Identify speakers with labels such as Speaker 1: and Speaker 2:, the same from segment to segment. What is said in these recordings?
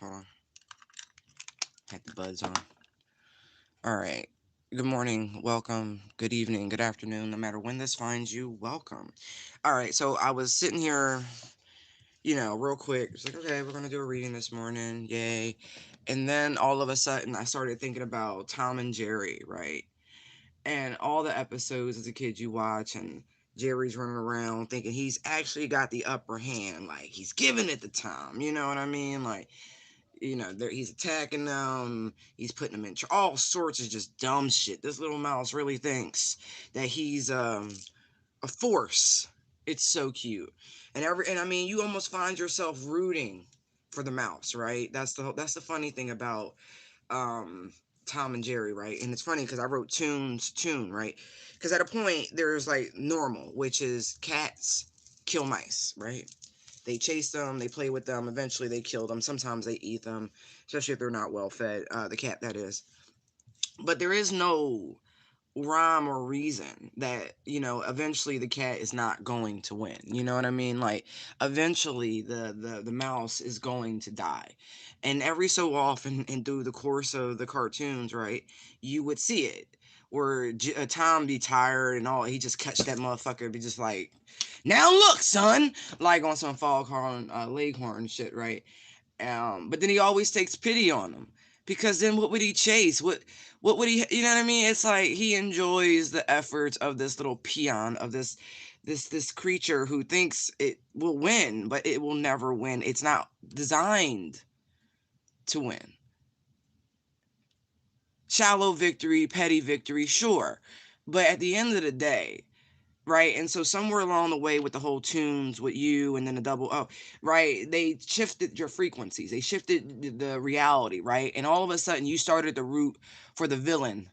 Speaker 1: Hold on. Had the buds on. All right. Good morning. Welcome. Good evening. Good afternoon. No matter when this finds you, welcome. All right. So I was sitting here, real quick. It's like, okay, we're going to do a reading this morning. Yay. And then all of a sudden, I started thinking about Tom and Jerry, right? And all the episodes as a kid you watch, and Jerry's running around thinking he's actually got the upper hand. Like, he's giving it to Tom. You know what I mean? Like, he's attacking them. He's putting them in all sorts of just dumb shit. This little mouse really thinks that he's a force. It's so cute, and I mean, you almost find yourself rooting for the mouse, right? That's the funny thing about um Tom and Jerry, right? And it's funny because I wrote Toon, right? Because at a point there's like normal, which is cats kill mice, right? They chase them, they play with them, eventually they kill them. Sometimes they eat them, especially if they're not well fed, the cat that is. But there is no rhyme or reason that, eventually the cat is not going to win. You know what I mean? Like, eventually the mouse is going to die. And every so often, and through the course of the cartoons, right, you would see it. Where Tom be tired and all, he just catch that motherfucker, be just like, now look, son, like on some foghorn leghorn shit, right? But then he always takes pity on them, because then what would he chase? What would he? You know what I mean? It's like he enjoys the efforts of this little peon, of this creature who thinks it will win, but it will never win. It's not designed to win. Shallow victory, petty victory, sure, but at the end of the day, right? And so somewhere along the way with the whole tunes with you and then the double O, right? They shifted your frequencies. They shifted the reality, right? And all of a sudden you started to root for the villain.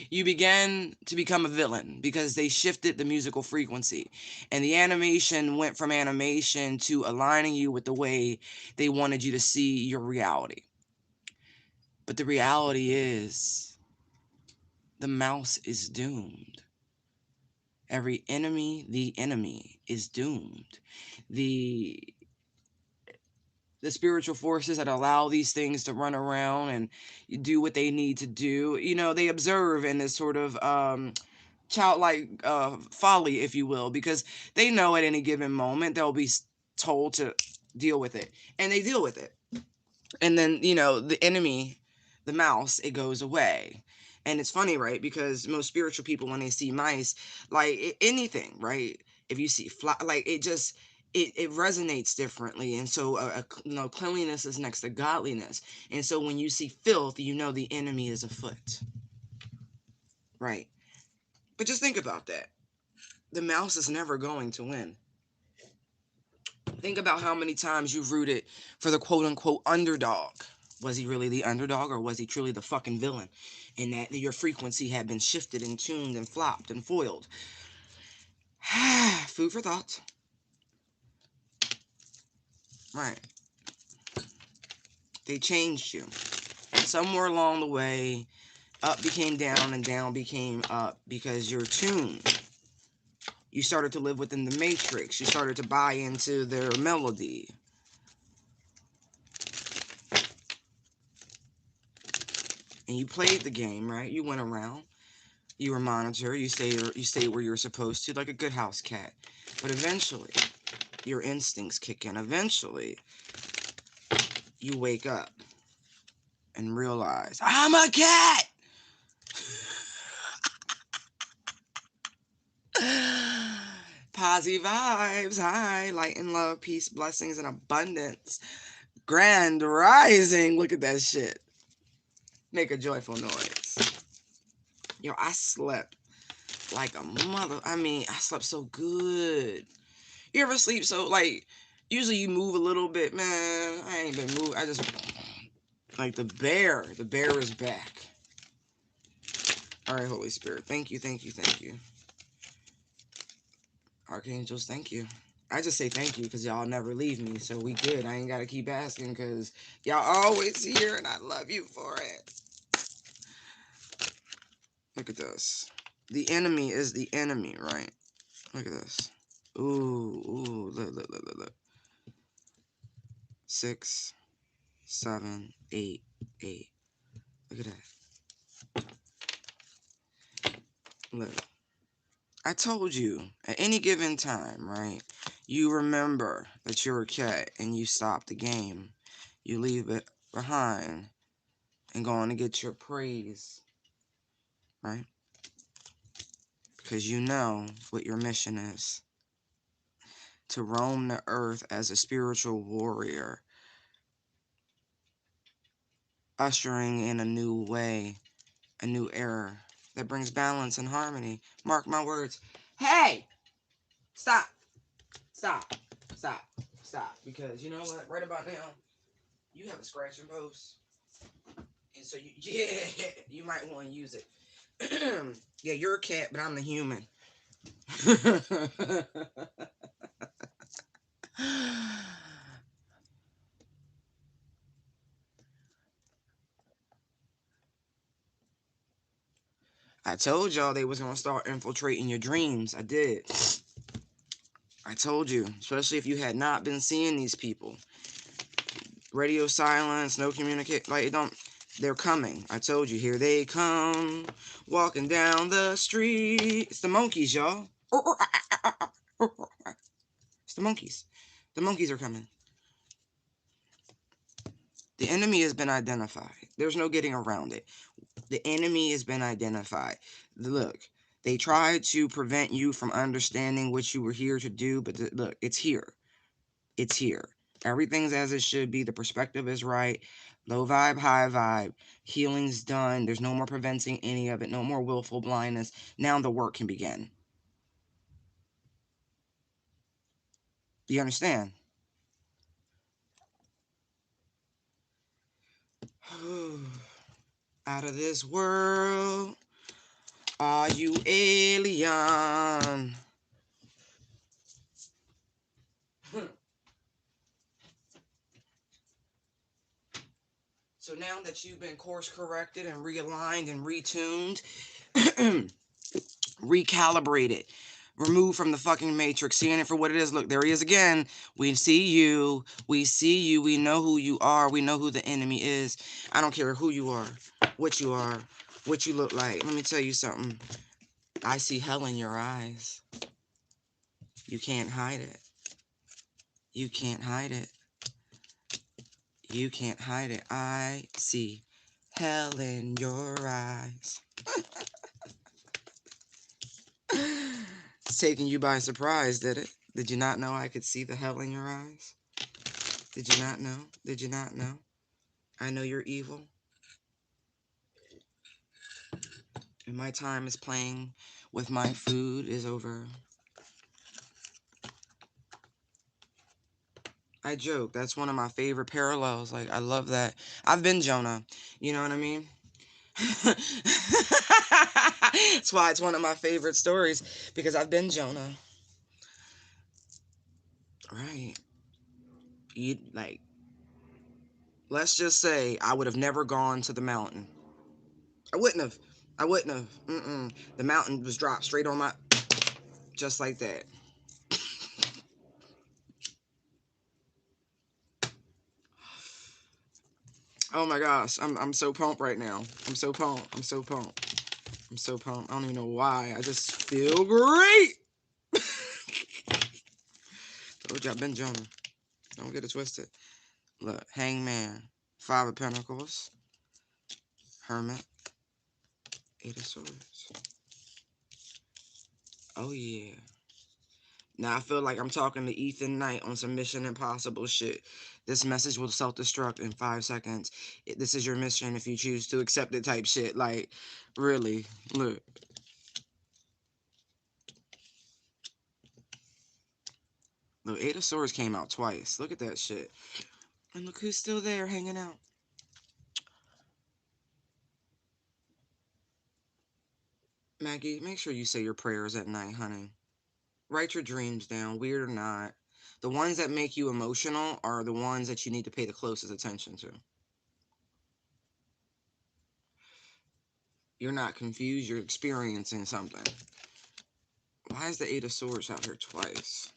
Speaker 1: You began to become a villain because they shifted the musical frequency. And the animation went from animation to aligning you with the way they wanted you to see your reality. But the reality is the mouse is doomed. Every enemy, the enemy is doomed. The the spiritual forces that allow these things to run around and do what they need to do, they observe in this sort of childlike folly, if you will, because they know at any given moment they'll be told to deal with it, and they deal with it. And then, the enemy, the mouse, it goes away. And it's funny, right? Because most spiritual people, when they see mice, like anything, right? If you see fly, like it just, it resonates differently. And so, cleanliness is next to godliness. And so when you see filth, the enemy is afoot, right? But just think about that. The mouse is never going to win. Think about how many times you've rooted for the quote unquote underdog. Was he really the underdog, or was he truly the fucking villain? And that your frequency had been shifted and tuned and flopped and foiled. Food for thought. Right. They changed you. Somewhere along the way, up became down and down became up because you're tuned. You started to live within the matrix. You started to buy into their melody. And you played the game, right? You went around. You were monitored. You stayed where you're supposed to, like a good house cat. But eventually, your instincts kick in. Eventually, you wake up and realize, I'm a cat! Posy vibes. Hi. Light and love, peace, blessings, and abundance. Grand rising. Look at that shit. Make a joyful noise. Yo, I slept like a mother. I mean, I slept so good. You ever sleep so, like, usually you move a little bit, man. I ain't been moving. I just, like, the bear is back. All right, Holy Spirit, thank you, thank you, thank you. Archangels, thank you. I just say thank you because y'all never leave me, so we good. I ain't got to keep asking because y'all always here, and I love you for it. Look at this. The enemy is the enemy, right? Look at this. Ooh, look. 6, 7, 8, 8. Look at that. Look. I told you, at any given time, right? You remember that you're a cat and you stop the game. You leave it behind and go on to get your praise, right? Because you know what your mission is. To roam the earth as a spiritual warrior, ushering in a new way, a new era that brings balance and harmony. Mark my words. Hey! Stop! Stop! Stop! Stop! Because you know what? Right about now, you have a scratching post. And so you might want to use it. Yeah, you're a cat, but I'm the human. I told y'all they was gonna start infiltrating your dreams. I did. I told you, especially if you had not been seeing these people. Radio silence, no communicate. Like, it don't. They're coming. I told you, here they come, walking down the street. It's the monkeys, y'all. It's the monkeys. The monkeys are coming. The enemy has been identified. There's no getting around it. The enemy has been identified. Look, they tried to prevent you from understanding what you were here to do, but look, it's here. It's here. Everything's as it should be. The perspective is right. Low vibe, high vibe. Healing's done. There's no more preventing any of it. No more willful blindness. Now the work can begin. Do you understand? Out of this world, are you alien? So now that you've been course corrected and realigned and retuned, recalibrated, removed from the fucking matrix, seeing it for what it is. Look, there he is again. We see you. We see you. We know who you are. We know who the enemy is. I don't care who you are, what you look like. Let me tell you something. I see hell in your eyes. You can't hide it. You can't hide it. You can't hide it. I see hell in your eyes. It's taking you by surprise, did it? Did you not know I could see the hell in your eyes? Did you not know? Did you not know? I know you're evil. And my time is playing with my food is over. I joke. That's one of my favorite parallels. Like, I love that. I've been Jonah. You know what I mean? That's why it's one of my favorite stories. Because I've been Jonah. Right. You, like, let's just say I would have never gone to the mountain. I wouldn't have. I wouldn't have. The mountain was dropped straight on my... Just like that. Oh my gosh, I'm so pumped right now. I'm so pumped. I'm so pumped. I'm so pumped. I don't even know why. I just feel great. Told you I've been Jonah. Don't get it twisted. Look, Hangman, 5 of Pentacles, Hermit, 8 of Swords. Oh yeah. Now I feel like I'm talking to Ethan Knight on some Mission Impossible shit. This message will self-destruct in 5 seconds. This is your mission if you choose to accept it type shit. Like, really. Look. Look, 8 of Swords came out twice. Look at that shit. And look who's still there hanging out. Maggie, make sure you say your prayers at night, honey. Write your dreams down, weird or not. The ones that make you emotional are the ones that you need to pay the closest attention to. You're not confused, you're experiencing something. Why is the 8 of Swords out here twice?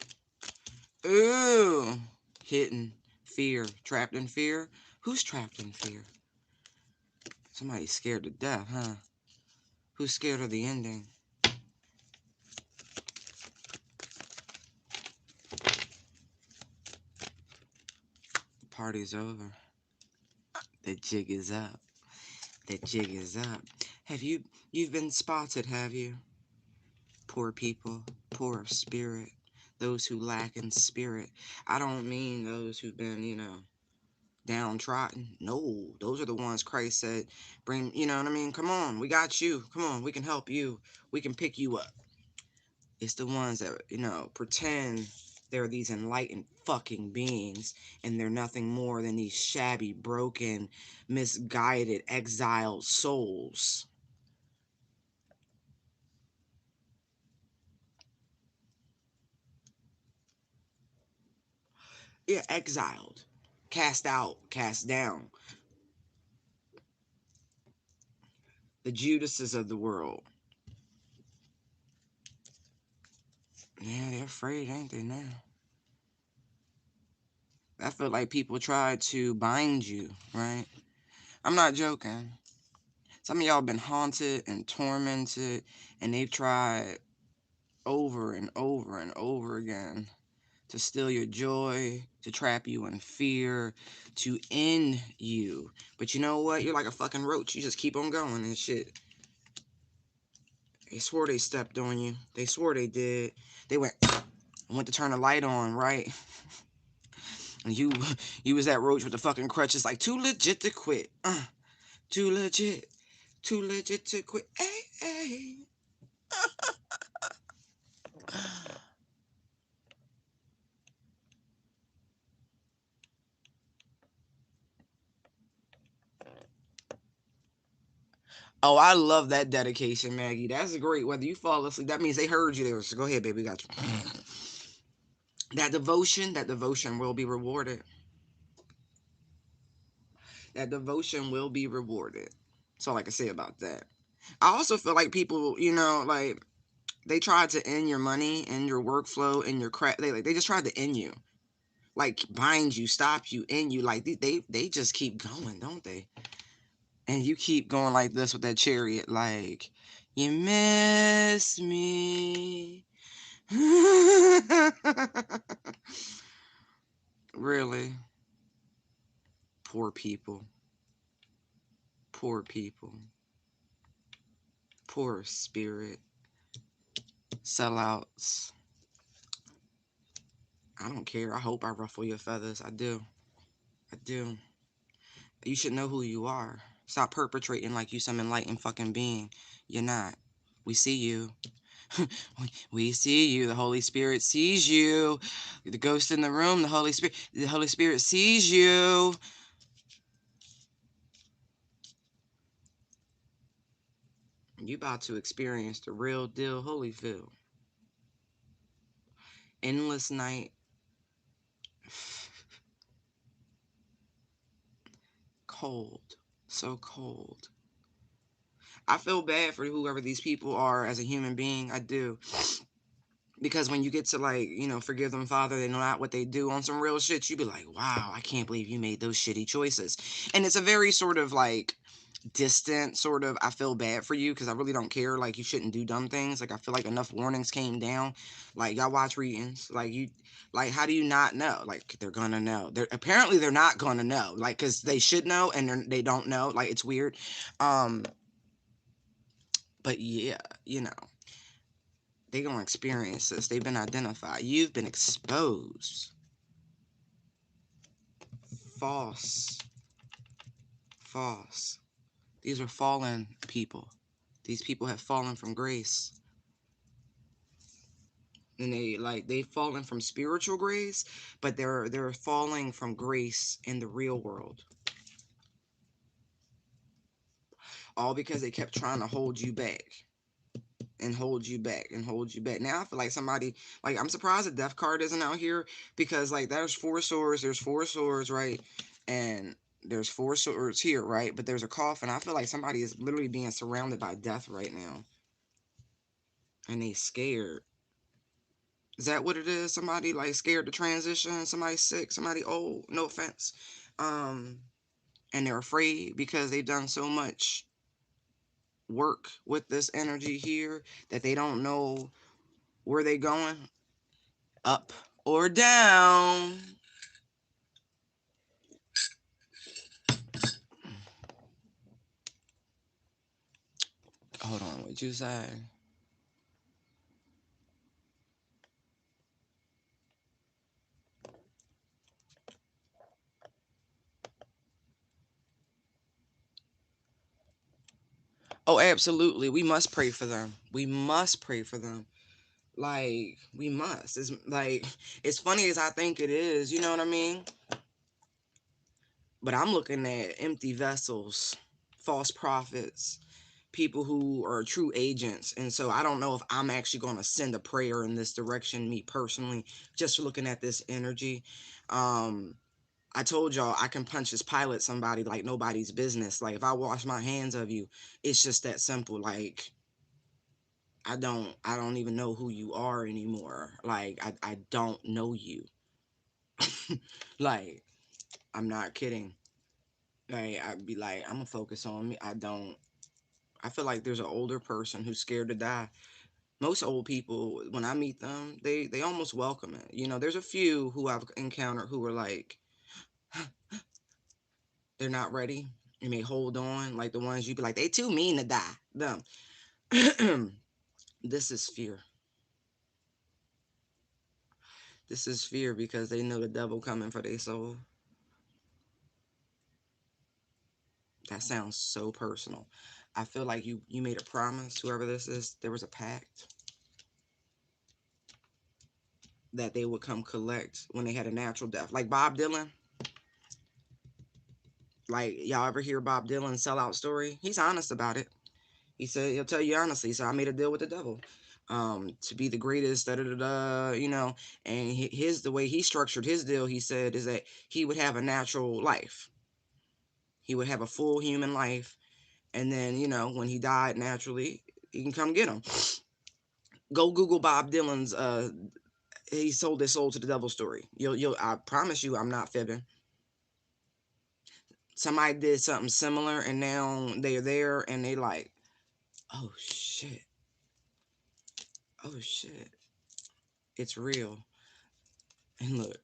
Speaker 1: Ooh, hitting, Fear. Trapped in fear? Who's trapped in fear? Somebody's scared to death, huh? Who's scared of the ending? The party's over. The jig is up. The jig is up. You've been spotted, have you? Poor people, poor spirit, those who lack in spirit. I don't mean those who've been, downtrodden. No, those are the ones Christ said, bring, you know what I mean? Come on, we got you. Come on, we can help you. We can pick you up. It's the ones that, pretend they're these enlightened fucking beings and they're nothing more than these shabby, broken, misguided, exiled souls. Yeah, exiled, cast out, cast down. The Judases of the world. Yeah, they're afraid, ain't they now? I feel like people try to bind you, right? I'm not joking. Some of y'all been haunted and tormented, and they've tried over and over and over again to steal your joy, to trap you in fear, to end you. But you know what? You're like a fucking roach. You just keep on going and shit. They swore they stepped on you. They swore they did. They went to turn the light on, right? And you was that roach with the fucking crutches, like too legit to quit. Too legit to quit. Hey, hey. Oh, I love that dedication, Maggie. That's great. Whether you fall asleep, that means they heard you there. So go ahead, baby. Got you. That devotion will be rewarded. That devotion will be rewarded. That's all I can say about that. I also feel like people, like they tried to end your money and your workflow and your crap. They just tried to end you, like bind you, stop you, end you. Like they just keep going, don't they? And you keep going like this with that chariot, like you miss me. Really, poor people, poor people, poor spirit, sellouts. I don't care. I hope I ruffle your feathers. I do. I do. You should know who you are. Stop perpetrating like you some enlightened fucking being. You're not. We see you. We see you. The Holy Spirit sees you. The ghost in the room, the Holy Spirit sees you. You about to experience the real deal Holyfield. Endless night. Cold. So cold. I feel bad for whoever these people are as a human being. I do. Because when you get to like, forgive them, Father, they know not what they do on some real shit, you be like, wow, I can't believe you made those shitty choices. And it's a very sort of like distant sort of, I feel bad for you because I really don't care. Like you shouldn't do dumb things. Like I feel like enough warnings came down. Like y'all watch Readinds. Like how do you not know? Like they're gonna know. They're not gonna know. Like because they should know and they don't know. Like it's weird. Um, but yeah, they gonna experience this. They've been identified. You've been exposed. False. False. These are fallen people. These people have fallen from grace. And they've fallen from spiritual grace, but they're falling from grace in the real world. All because they kept trying to hold you back and hold you back and hold you back. Now I feel like somebody, like I'm surprised the death card isn't out here because like there's four swords, right? And there's four swords here, right? But there's a coffin. I feel like somebody is literally being surrounded by death right now. And they scared. Is that what it is? Somebody like scared to transition, somebody sick, somebody old, no offense. Um, and they're afraid because they've done so much work with this energy here that they don't know where they going, up or down. Hold on, what you say? Oh, absolutely. We must pray for them. We must pray for them. Like, we must. It's like, it's funny as I think it is, you know what I mean? But I'm looking at empty vessels, false prophets, people who are true agents. And so I don't know if I'm actually going to send a prayer in this direction, me personally, just looking at this energy. Um, I told y'all I can punch this pilot somebody like nobody's business. Like if I wash my hands of you, it's just that simple. Like I don't even know who you are anymore. Like I don't know you. Like I'm not kidding. Like I'd be like, I'm gonna focus on me. I feel like there's an older person who's scared to die. Most old people, when I meet them, they almost welcome it. You know, there's a few who I've encountered who are like they're not ready and they hold on, like the ones you be like, they too mean to die. Them. This is fear. This is fear because they know the devil coming for their soul. That sounds so personal. I feel like you made a promise, whoever this is, there was a pact that they would come collect when they had a natural death. Like Bob Dylan. Like y'all ever hear Bob Dylan's sellout story? He's honest about it. He said he'll tell you honestly. So I made a deal with the devil, to be the greatest. Da da da da. You know, and his the way he structured his deal, he said, is that he would have a natural life. He would have a full human life, and then when he died naturally, he can come get him. Go Google Bob Dylan's. He sold his soul to the devil story. You'll. I promise you, I'm not fibbing. Somebody did something similar, and now they're there, and they like, oh shit, oh shit, it's real. And look,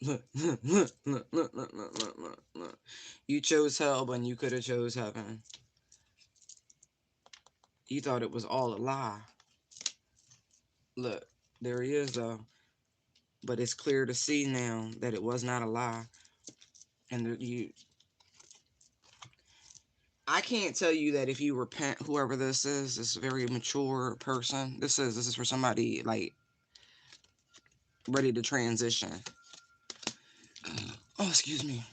Speaker 1: look, look, look, look, look, look, look, look, look, look. You chose hell when you could have chose heaven. You thought it was all a lie. Look, there he is though. But it's clear to see now that it was not a lie. And I can't tell you that if you repent, whoever this is, this very mature person. This is for somebody like ready to transition. Oh, excuse me.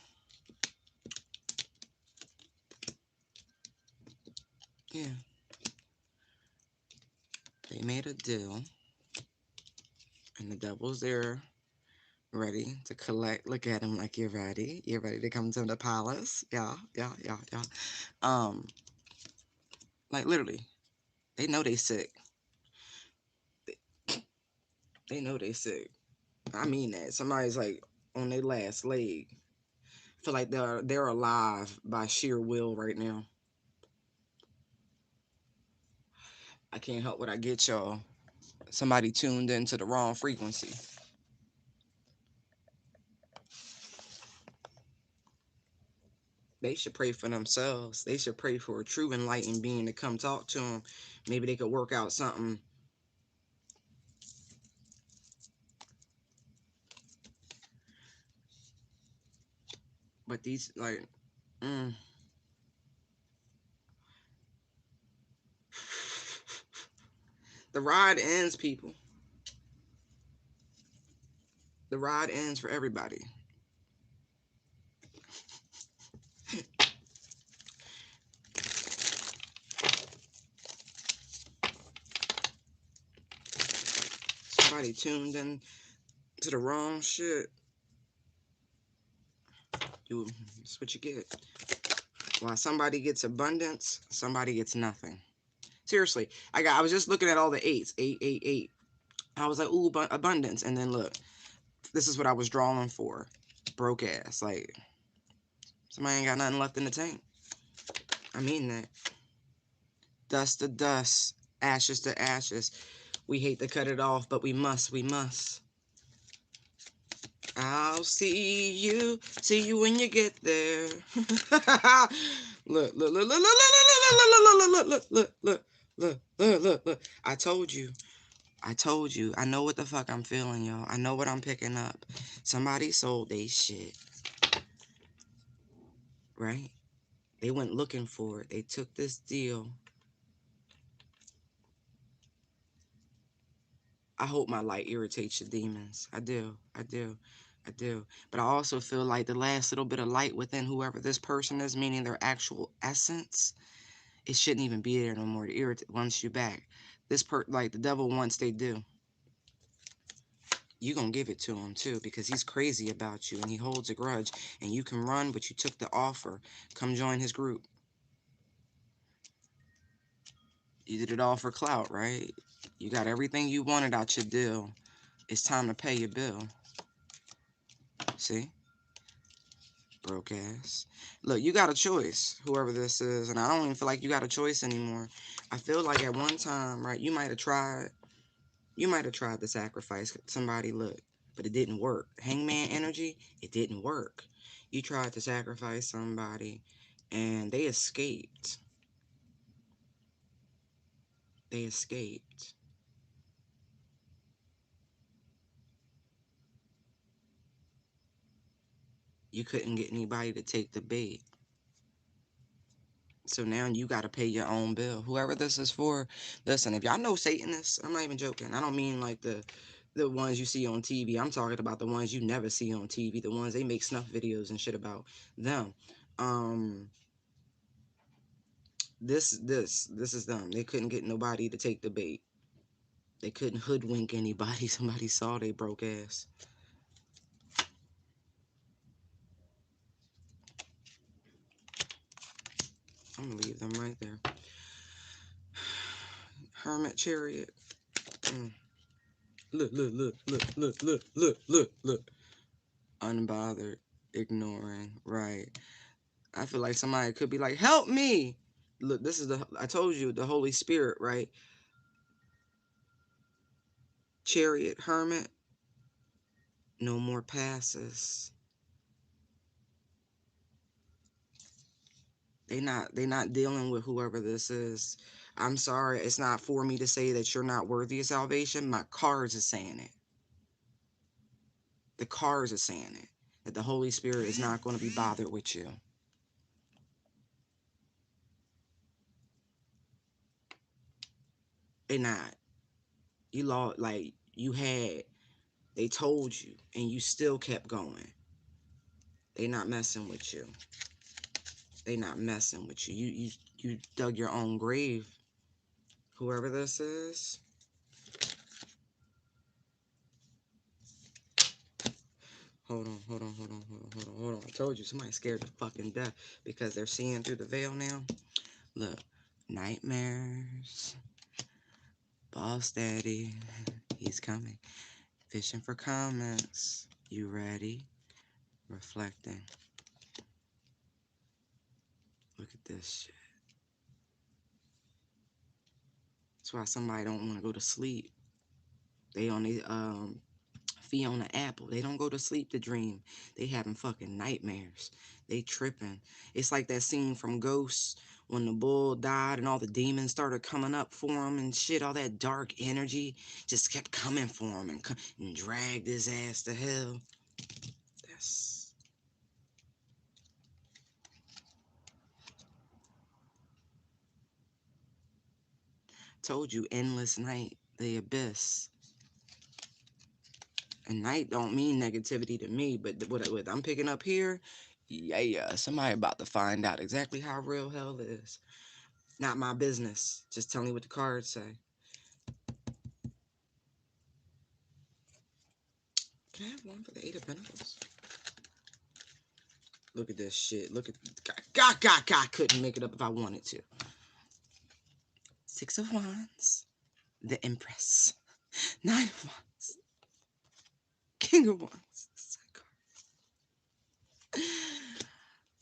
Speaker 1: Yeah, they made a deal, and the devil's there, ready to collect. Look at him like you're ready. You're ready to come to the palace. Yeah, yeah, yeah, yeah. Um, like literally, they know they sick. They know they sick. I mean that. Somebody's like on their last leg. Feel like they're alive by sheer will right now. I can't help what I get, y'all. Somebody tuned into the wrong frequency. They should pray for themselves. They should pray for a true enlightened being to come talk to them. Maybe they could work out something. But these like, mm. The ride ends, people. The ride ends for everybody. Somebody tuned in to the wrong shit. That's what you get. While somebody gets abundance, somebody gets nothing. Seriously, I was just looking at all the eights. 888. I was like, ooh, abundance. And then look, this is what I was drawing for. Broke ass. Like, somebody ain't got nothing left in the tank. I mean that. Dust to dust. Ashes to ashes. We hate to cut it off, but we must. We must. I'll see you when you get there. Look, look, look, look, look, look, look, look, look, look, look, look, look, look, look. I told you. I told you. I know what the fuck I'm feeling, y'all. I know what I'm picking up. Somebody sold they shit. Right? They went looking for it. They took this deal. I hope my light irritates your demons. I do. I do. I do. But I also feel like the last little bit of light within whoever this person is, meaning their actual essence, it shouldn't even be there no more to irritate once you back. Like the devil wants they do. You gonna give it to him too because he's crazy about you and he holds a grudge and you can run, but you took the offer. Come join his group. You did it all for clout, right? You got everything you wanted out your deal. It's time to pay your bill. See? Broke ass. Look, you got a choice, whoever this is, and I don't even feel like you got a choice anymore. I feel like at one time, right, you might have tried to sacrifice somebody, look, but it didn't work. Hangman energy, it didn't work. You tried to sacrifice somebody, and they escaped. They escaped. You couldn't get anybody to take the bait. So now you got to pay your own bill. Whoever this is for, listen, if y'all know Satanists, I'm not even joking. I don't mean like the ones you see on TV. I'm talking about the ones you never see on TV, the ones they make snuff videos and shit about them. This is them. They couldn't get nobody to take the bait. They couldn't hoodwink anybody. Somebody saw they broke ass. I'm gonna leave them right there. Hermit chariot. Look, look, look, look, look, look, look, look, look. Unbothered, ignoring, right. I feel like somebody could be like, help me. Look, this is I told you, the Holy Spirit, right? Chariot, hermit, no more passes. They not dealing with whoever this is. I'm sorry, it's not for me to say that you're not worthy of salvation. My cards are saying it. The cards are saying it. That the Holy Spirit is not going to be bothered with you. They not. You lost, like you had. They told you, and you still kept going. They not messing with you. They not messing with you. You dug your own grave. Whoever this is. Hold on, hold on, hold on, hold on, hold on, hold on. I told you somebody's scared to fucking death because they're seeing through the veil now. Look, nightmares. Boss daddy, he's coming. Fishing for comments. You ready? Reflecting. Look at this shit. That's why somebody don't want to go to sleep. They on the Fiona Apple. They don't go to sleep to dream. They having fucking nightmares. They tripping. It's like that scene from Ghosts when the bull died and all the demons started coming up for him and shit. All that dark energy just kept coming for him and dragged his ass to hell. That's... Told you, endless night, the abyss. And night don't mean negativity to me, but what I'm picking up here, yeah, somebody about to find out exactly how real hell is. Not my business. Just tell me what the cards say. Can I have one for the Eight of Pentacles? Look at this shit. Look at... God couldn't make it up if I wanted to. Six of Wands. The Empress. Nine of Wands. King of Wands.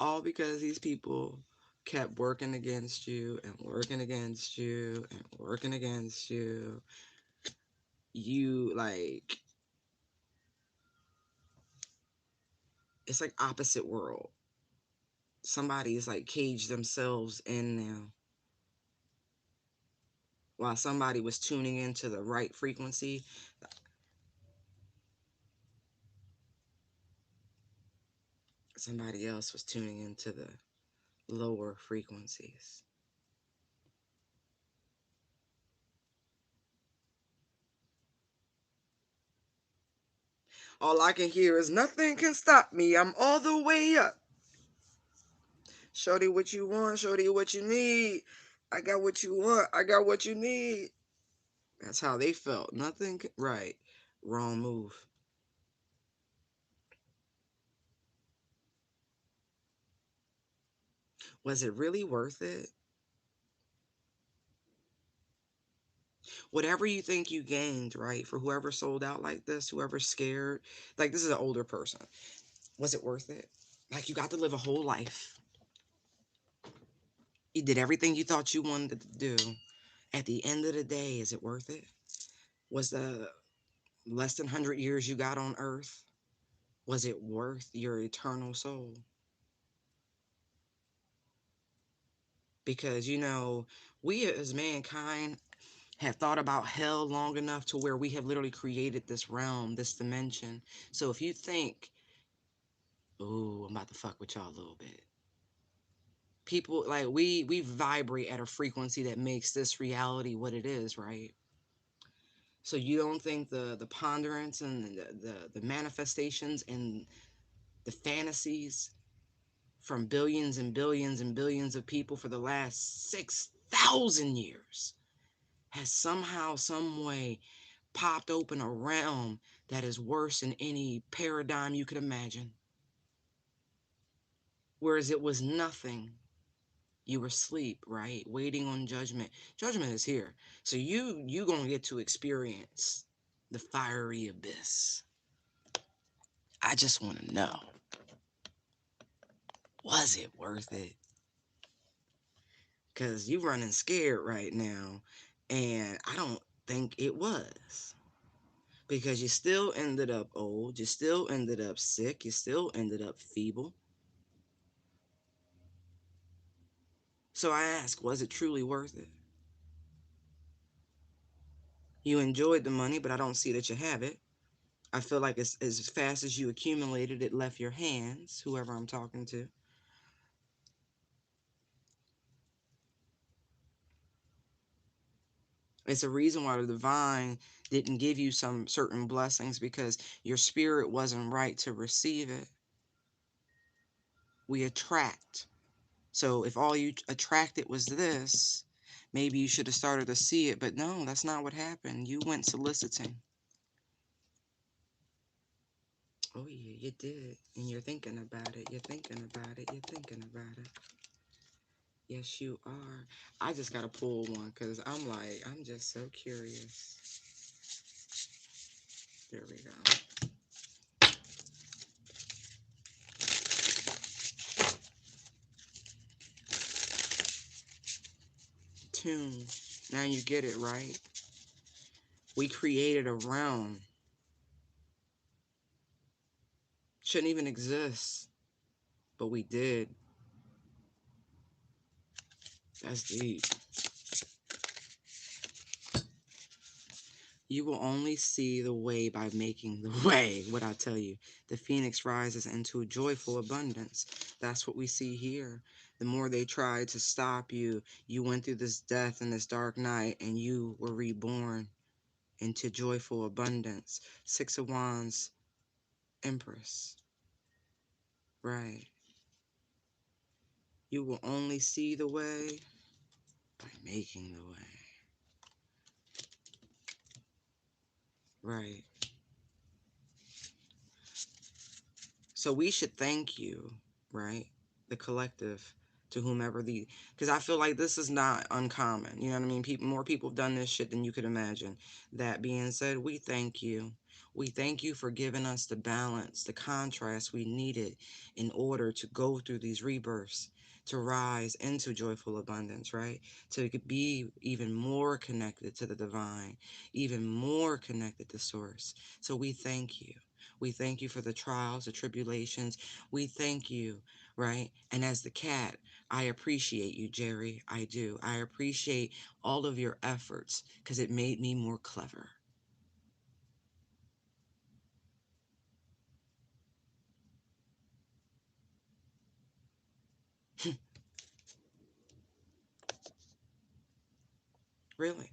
Speaker 1: All because these people kept working against you and working against you and working against you. You like, it's like opposite world. Somebody's like caged themselves in now while somebody was tuning into the right frequency. Somebody else was tuning into the lower frequencies. All I can hear is nothing can stop me. I'm all the way up. Shorty, what you want? Shorty, what you need? I got what you want. I got what you need. That's how they felt. Nothing. Right. Wrong move. Was it really worth it? Whatever you think you gained, right? For whoever sold out like this, whoever's scared, like this is an older person. Was it worth it? Like you got to live a whole life. You did everything you thought you wanted to do. At the end of the day, is it worth it? Was the less than 100 years you got on earth, was it worth your eternal soul? Because, we as mankind have thought about hell long enough to where we have literally created this realm, this dimension. So if you think, ooh, I'm about to fuck with y'all a little bit. People like we vibrate at a frequency that makes this reality what it is, right? So you don't think the ponderance and the manifestations and the fantasies from billions and billions and billions of people for the last 6,000 years has somehow, some way popped open a realm that is worse than any paradigm you could imagine. Whereas it was nothing. You were asleep, right? Waiting on judgment. Judgment is here. So you gonna get to experience the fiery abyss. I just wanna know, was it worth it? Cause you running scared right now, and I don't think it was. Because you still ended up old, you still ended up sick, you still ended up feeble. So I ask, was it truly worth it? You enjoyed the money, but I don't see that you have it. I feel like as fast as you accumulated, it left your hands, whoever I'm talking to. It's a reason why the divine didn't give you some certain blessings because your spirit wasn't right to receive it. We attract. So if all you attracted was this, maybe you should have started to see it. But no, that's not what happened. You went soliciting. Oh, yeah, you did. And you're thinking about it. You're thinking about it. You're thinking about it. Yes, you are. I just got to pull one because I'm just so curious. There we go. Toons. Now you get it, right? We created a realm. Shouldn't even exist, but we did. That's deep. You will only see the way by making the way. What I tell you, the phoenix rises into joyful abundance. That's what we see here. The more they tried to stop you, you went through this death and this dark night, and you were reborn into joyful abundance. Six of Wands, Empress. Right. You will only see the way by making the way. Right. So we should thank you, right? The collective. to whomever because I feel like this is not uncommon. You know what I mean? More people have done this shit than you could imagine. That being said, we thank you. We thank you for giving us the balance, the contrast we needed in order to go through these rebirths, to rise into joyful abundance, right? To be even more connected to the divine, even more connected to source. So we thank you. We thank you for the trials, the tribulations. We thank you, right? And as the cat, I appreciate you, Jerry. I do. I appreciate all of your efforts because it made me more clever. Really?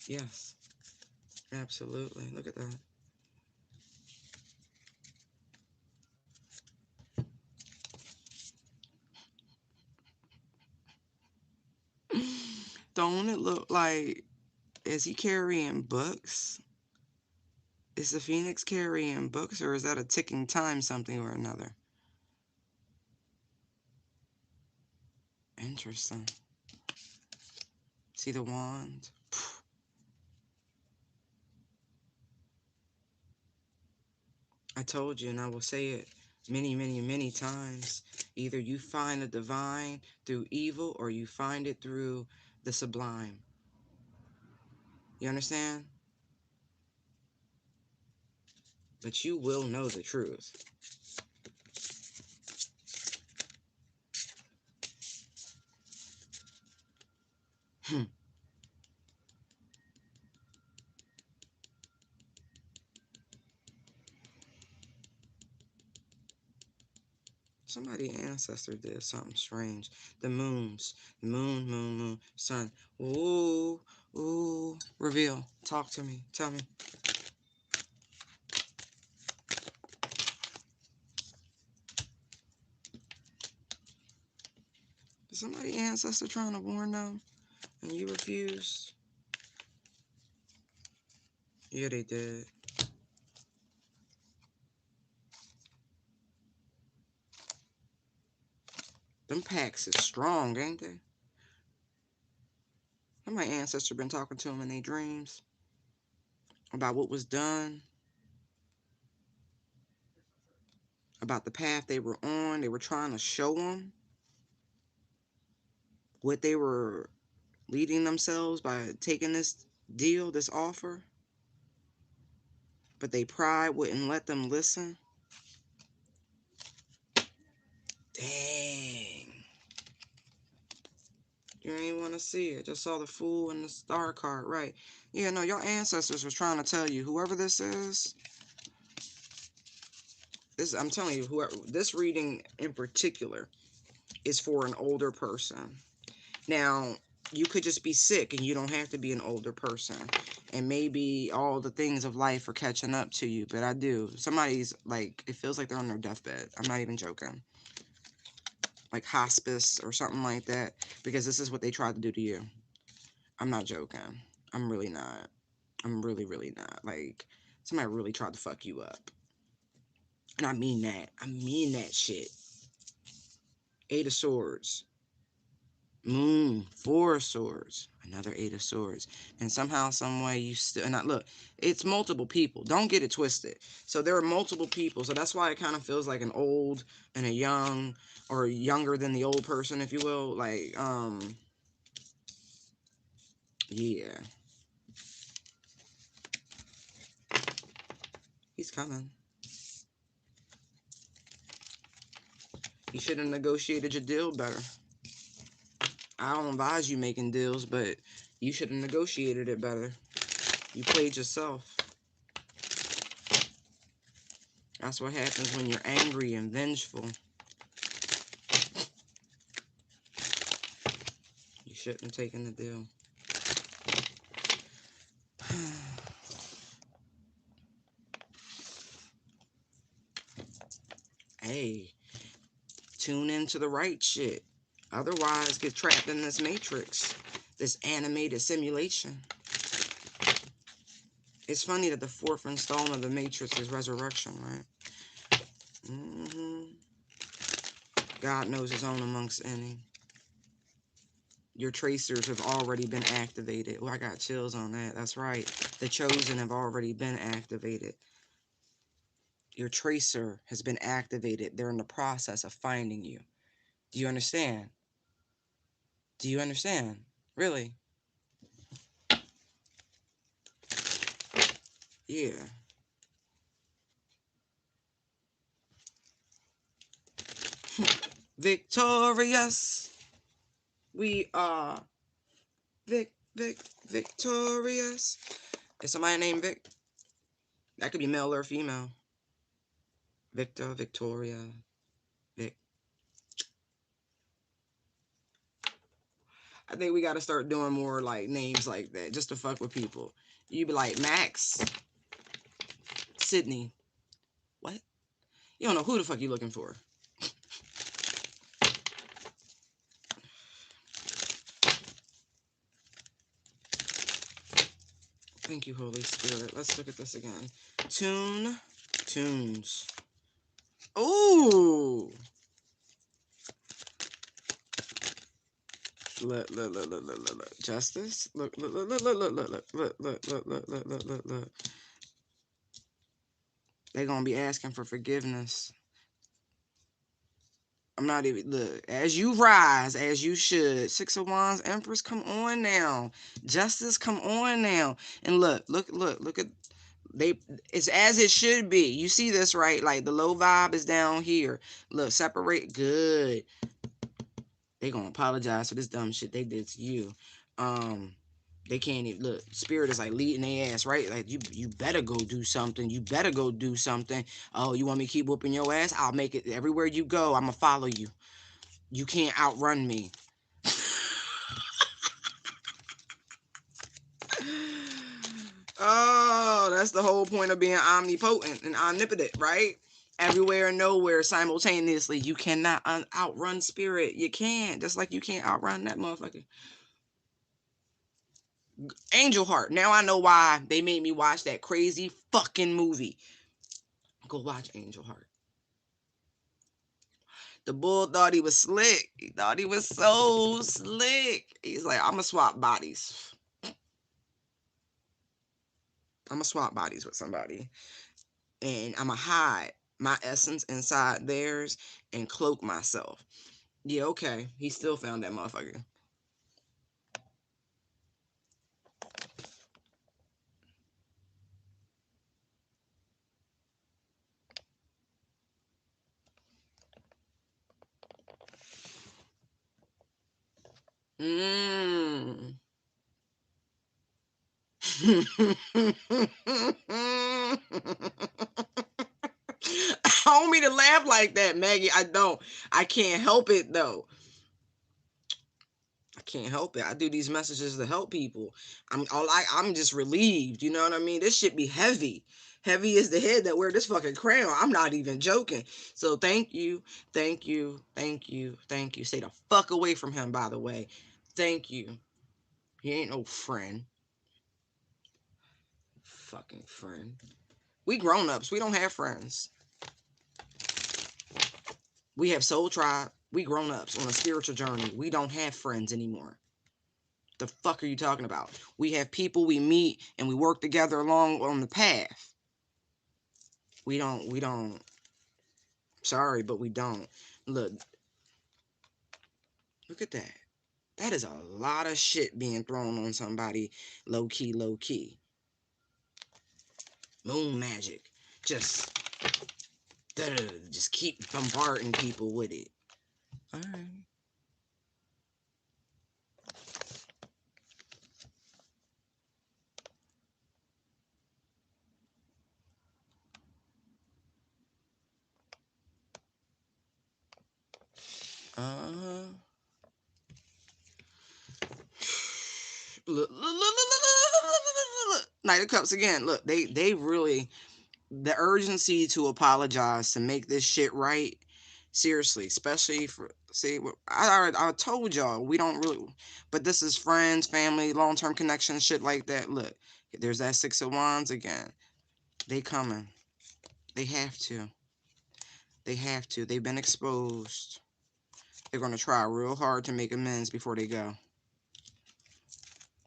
Speaker 1: Yes. Absolutely. Look at that. Don't it look like, is he carrying books? Is the Phoenix carrying books, or is that a ticking time something or another? Interesting. See the wand? I told you, and I will say it many, many, many times. Either you find the divine through evil or you find it through the sublime. You understand? But you will know the truth. Hmm. Somebody ancestor did something strange. The moons. Moon, moon, moon, sun. Ooh, ooh. Reveal. Talk to me. Tell me. Is somebody ancestor trying to warn them and you refused? Yeah, they did. Them packs is strong, ain't they? And my ancestor been talking to them in their dreams about what was done, about the path they were on. They were trying to show them what they were leading themselves by taking this deal, this offer. But they pride wouldn't let them listen. Dang. You ain't want to see it. Just saw the fool and the star card, right? Yeah, no, your ancestors was trying to tell you, whoever this is, I'm telling you, whoever this reading in particular is for an older person. Now, you could just be sick and you don't have to be an older person. And maybe all the things of life are catching up to you, but I do. Somebody's like, it feels like they're on their deathbed. I'm not even joking. Like hospice or something like that, because this is what they tried to do to you. I'm not joking. I'm really not. I'm really, really not. Like, somebody really tried to fuck you up. And I mean that. I mean that shit. Eight of Swords. Moon, Four of Swords, another Eight of Swords, and somehow, some way, you still. And look, it's multiple people. Don't get it twisted. So there are multiple people. So that's why it kind of feels like an old and a young, or younger than the old person, if you will. Like, yeah, he's coming. You should have negotiated your deal better. I don't advise you making deals, but you should have negotiated it better. You played yourself. That's what happens when you're angry and vengeful. You shouldn't have taken the deal. Hey, tune into the right shit. Otherwise, get trapped in this matrix, this animated simulation. It's funny that the fourth installment of the Matrix is resurrection, right? God knows his own amongst any. Your tracers have already been activated. Oh, I got chills on that. That's right. The chosen have already been activated. Your tracer has been activated. They're in the process of finding you. Do you understand? Do you understand? Really? Yeah. Victorious. We are victorious. Is somebody named Vic? That could be male or female. Victor, Victoria, Vic. I think we got to start doing more like names like that just to fuck with people. You be like Max, Sydney. What? You don't know who the fuck you looking for. Thank you, Holy Spirit. Let's look at this again. Toons. Ooh. Look. Justice. Look. They're gonna be asking for forgiveness. I'm not even look. As you rise, as you should. Six of Wands, Empress, come on now. Justice, come on now. And look at they. It's as it should be. You see this, right? Like the low vibe is down here. Look, separate. Good. They gonna apologize for this dumb shit they did to you. They can't even look. Spirit is like leading their ass, right? Like you better go do something. You better go do something. Oh, you want me to keep whooping your ass? I'll make it everywhere you go. I'ma follow you. You can't outrun me. Oh, that's the whole point of being omnipotent and omnipotent, right? Everywhere and nowhere simultaneously. You cannot outrun spirit. You can't. Just like you can't outrun that motherfucker. Angel Heart. Now I know why they made me watch that crazy fucking movie. Go watch Angel Heart. The bull thought he was slick. He thought he was so slick. He's like, I'm gonna swap bodies. I'm gonna swap bodies with somebody. And I'm gonna hide my essence inside theirs and cloak myself. Yeah, okay. He still found that motherfucker. Mmm. I don't mean to laugh like that, Maggie. I don't. I can't help it though. I can't help it. I do these messages to help people. I'm just relieved. You know what I mean? This shit be heavy. Heavy is the head that wear this fucking crown. I'm not even joking. So thank you, thank you, thank you, thank you. Stay the fuck away from him, by the way. Thank you. He ain't no friend. Fucking friend. We grown ups. We don't have friends. We have soul tribe. We grown ups on a spiritual journey. We don't have friends anymore. The fuck are you talking about? We have people we meet and we work together along on the path. We don't. Sorry, but we don't. Look at that. That is a lot of shit being thrown on somebody low key. Moon magic. Just keep bombarding people with it. All right. Look. Knight of Cups again. Look, they really the urgency to apologize to make this shit right. Seriously, especially for see, I told y'all we don't really, but this is friends, family, long term connection, shit like that. Look, There's that Six of Wands again. They coming. They have to. They have to. They've been exposed. They're going to try real hard to make amends before they go.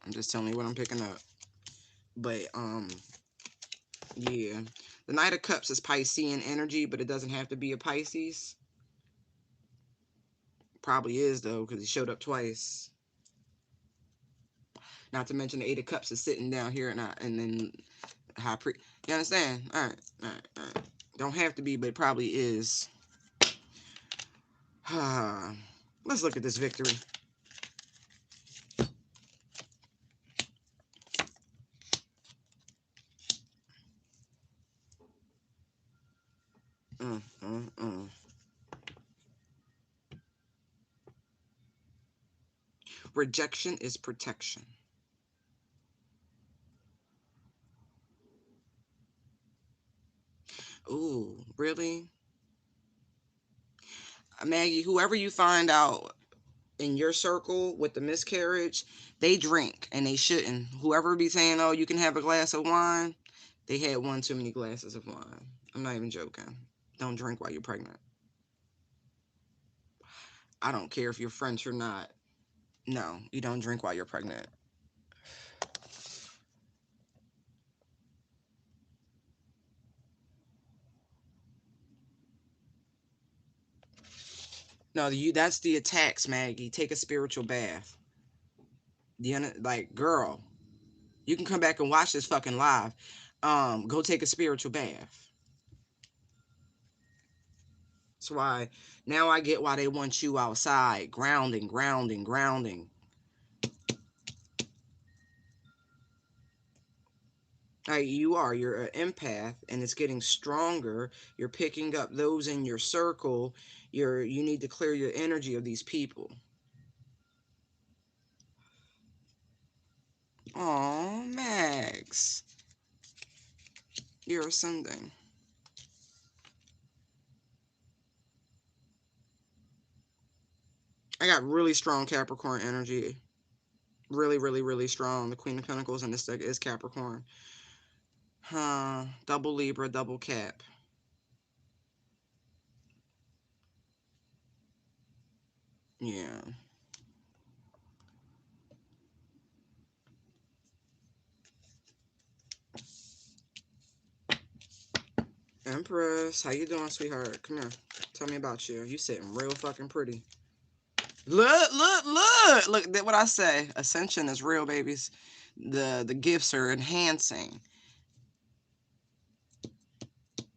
Speaker 1: I'm just telling you what I'm picking up. But, yeah. The Knight of Cups is Piscean energy, but it doesn't have to be a Pisces. Probably is, though, because he showed up twice. Not to mention the Eight of Cups is sitting down here and then high priest. You understand? All right, all right, all right. Don't have to be, but it probably is. Let's look at this victory. Mm, mm, mm. Rejection is protection. Ooh, really? Maggie, whoever you find out in your circle with the miscarriage, they drink and they shouldn't. Whoever be saying, oh, you can have a glass of wine, they had one too many glasses of wine. I'm not even joking. Don't drink while you're pregnant. I don't care if you're French or not. No, you don't drink while you're pregnant. No, that's the attacks, Maggie. Take a spiritual bath. Like, girl, you can come back and watch this fucking live. Go take a spiritual bath. That's why now I get why they want you outside, grounding, grounding, grounding. Like you're an empath, and it's getting stronger. You're picking up those in your circle. You need to clear your energy of these people. Oh, Max, you're ascending. I got really strong Capricorn energy. Really, really, really strong. The Queen of Pentacles in this deck is Capricorn. Huh. Double Libra, double Cap. Yeah. Empress, how you doing, sweetheart? Come here. Tell me about you. You sitting real fucking pretty. Look, look, look. Look, that what I say. Ascension is real, babies. The gifts are enhancing.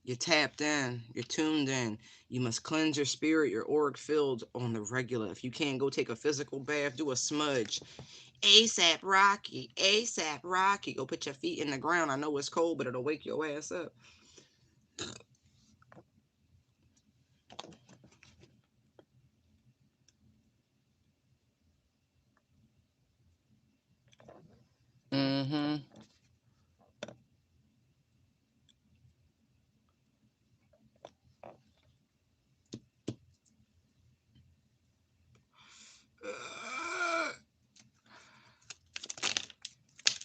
Speaker 1: You're tapped in. You're tuned in. You must cleanse your spirit, your auric field on the regular. If you can't go take a physical bath, do a smudge. ASAP Rocky. ASAP Rocky. Go put your feet in the ground. I know it's cold, but it'll wake your ass up. Mm-hmm.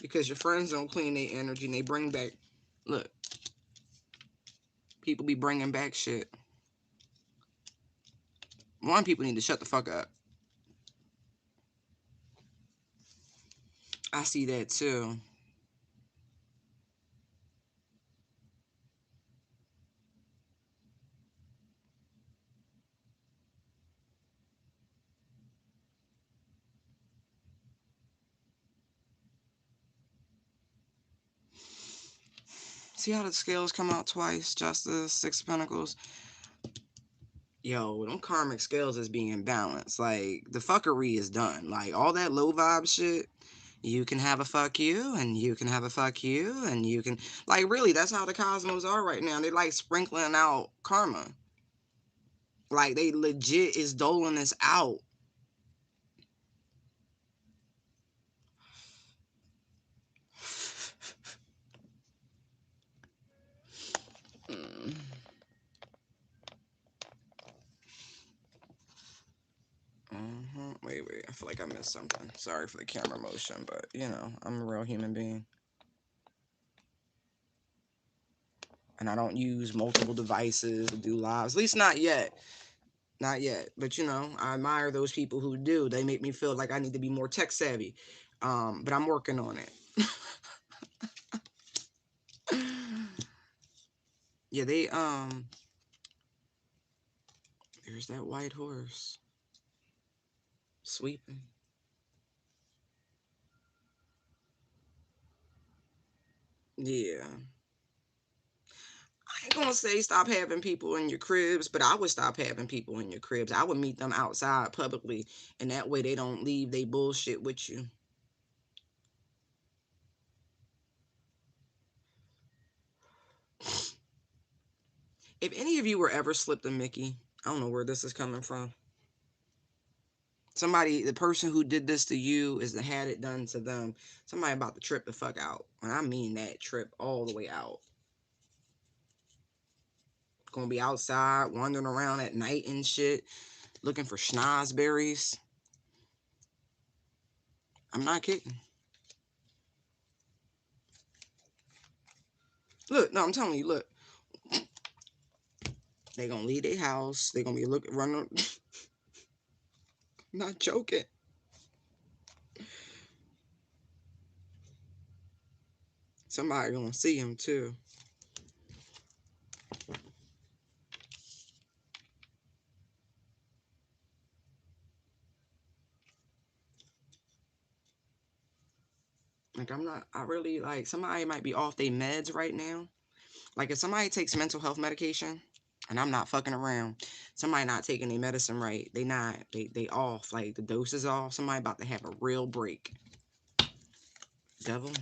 Speaker 1: Because your friends don't clean their energy and they bring back. Look, people be bringing back shit. One, people need to shut the fuck up. I see that too. See how the scales come out twice? Justice, Six of Pentacles. Yo, them karmic scales is being balanced. Like, the fuckery is done. Like, all that low vibe shit, you can have a fuck you, and you can have a fuck you, and you can. Like, really, that's how the cosmos are right now. They like sprinkling out karma. Like, they legit is doling this out. Mm. Wait. I feel like I missed something. Sorry for the camera motion, but, I'm a real human being. and I don't use multiple devices to do lives. At least not yet. Not yet. But I admire those people who do. They make me feel like I need to be more tech savvy. But I'm working on it. Yeah, there's that white horse sweeping. Yeah. I ain't gonna say stop having people in your cribs, but I would stop having people in your cribs. I would meet them outside publicly, and that way they don't leave they bullshit with you. If any of you were ever slipped a Mickey, I don't know where this is coming from. Somebody, the person who did this to you is that had it done to them. Somebody about to trip the fuck out. And I mean that, trip all the way out. Gonna be outside, wandering around at night and shit, looking for schnozberries. I'm not kidding. Look, no, I'm telling you, look. They gonna leave their house. They gonna be looking, running. Not joking. Somebody gonna see him too. Like I'm not. I really like somebody might be off their meds right now. Like if somebody takes mental health medication, and I'm not fucking around, somebody not taking their medicine right. They not. They off. Like the dose is off. Somebody about to have a real break. Devil,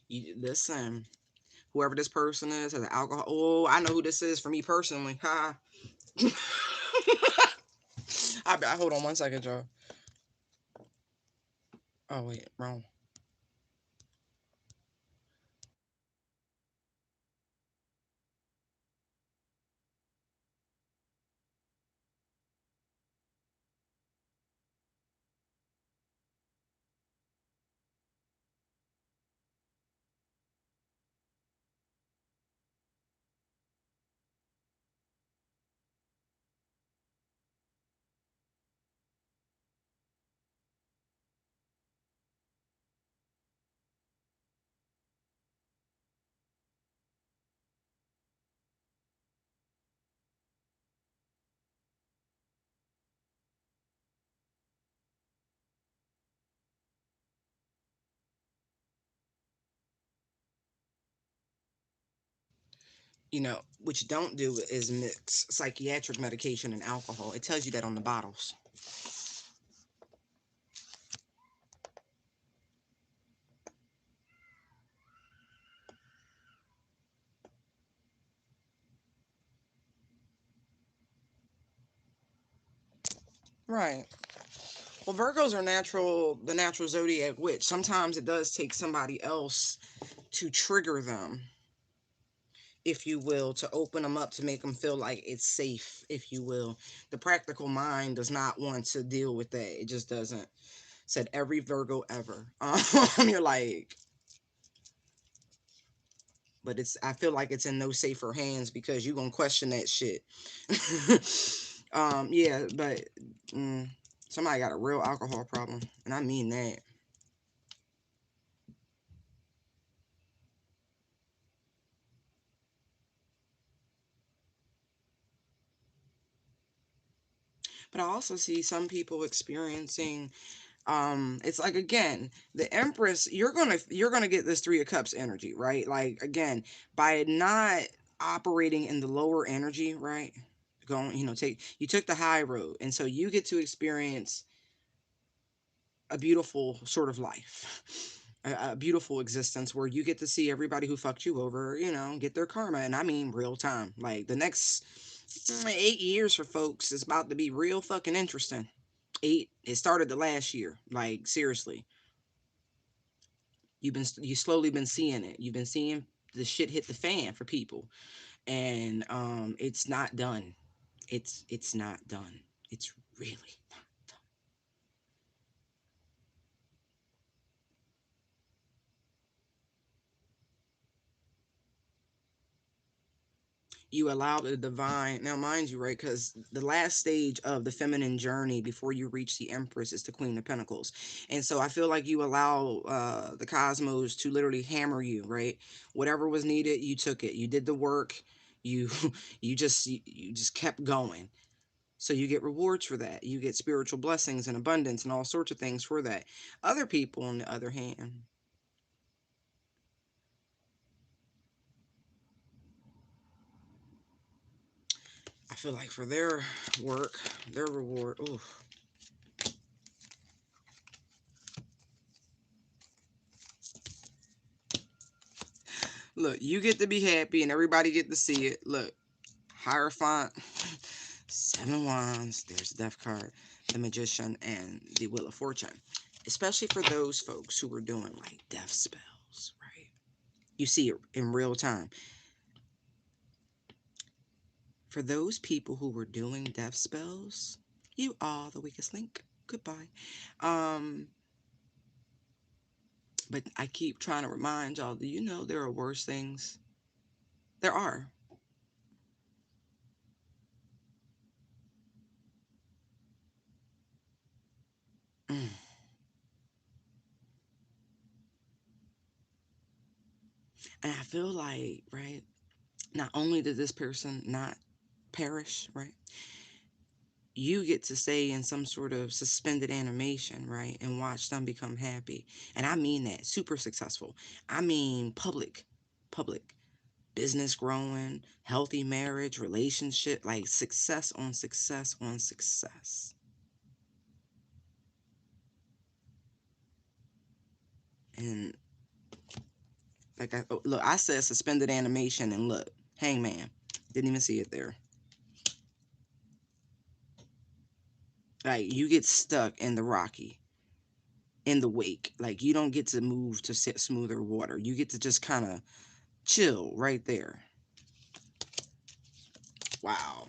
Speaker 1: you listen. Whoever this person is has alcohol. Oh, I know who this is for me personally. Ha. Hold on 1 second, y'all. Oh wait, wrong. What you don't do is mix psychiatric medication and alcohol. It tells you that on the bottles. Right. Well, Virgos are the natural zodiac witch. Sometimes it does take somebody else to trigger them, if you will, to open them up, to make them feel like it's safe, if you will. The practical mind does not want to deal with that. It just doesn't. Said every Virgo ever. You're like, but I feel like it's in no safer hands because you're gonna question that shit. Yeah, but mm, somebody got a real alcohol problem, and I mean that. But I also see some people experiencing, it's like, again, the Empress, you're gonna get this Three of Cups energy, right? Like, again, by not operating in the lower energy, right? Going, you took the high road, and so you get to experience a beautiful sort of life, a beautiful existence where you get to see everybody who fucked you over, get their karma. And I mean real time. Like the next 8 years for folks is about to be real fucking interesting. It started the last year. Like seriously, you slowly been seeing it. You've been seeing the shit hit the fan for people, and it's not done. It's not done. It's really not done. You allow the divine. Now, mind you, right? Because the last stage of the feminine journey before you reach the Empress is the Queen of Pentacles. And so I feel like you allow the cosmos to literally hammer you, right? Whatever was needed, you took it. You did the work. You you just kept going. So you get rewards for that. You get spiritual blessings and abundance and all sorts of things for that. Other people, on the other hand, I feel like for their work, their reward, ooh. Look, you get to be happy and everybody get to see it. Look, Hierophant, 7 wands, there's the Death card, the Magician, and the Wheel of Fortune. Especially for those folks who were doing like death spells, right? You see it in real time. For those people who were doing death spells, you are the weakest link. Goodbye. Um, but I keep trying to remind y'all that there are worse things. There are. Mm. And I feel like, right, not only did this person not perish, right, you get to stay in some sort of suspended animation, right, and watch them become happy. And I mean that, super successful. I mean public business growing, healthy marriage, relationship, like success on success on success. And look, I said suspended animation, and look, Hangman, didn't even see it there. Like you get stuck in the rocky, in the wake. Like you don't get to move to sit smoother water. You get to just kind of chill right there. Wow.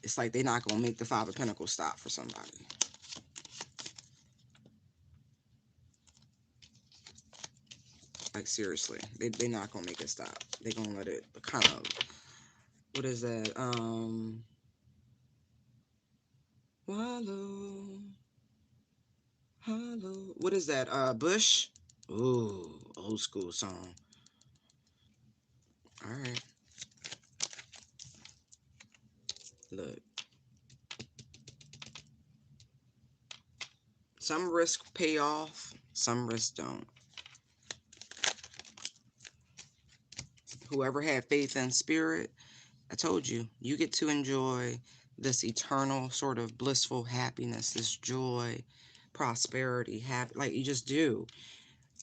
Speaker 1: It's like they're not gonna make the Five of Pentacles stop for somebody. Like seriously, they're not gonna make it stop. They're gonna let it kind of, what is that? Wallow, hollow. What is that? Bush. Ooh, old school song. All right. Look, some risk pay off, some risks don't. Whoever had faith in spirit, I told you, you get to enjoy this eternal sort of blissful happiness, this joy, prosperity, happy, like you just do,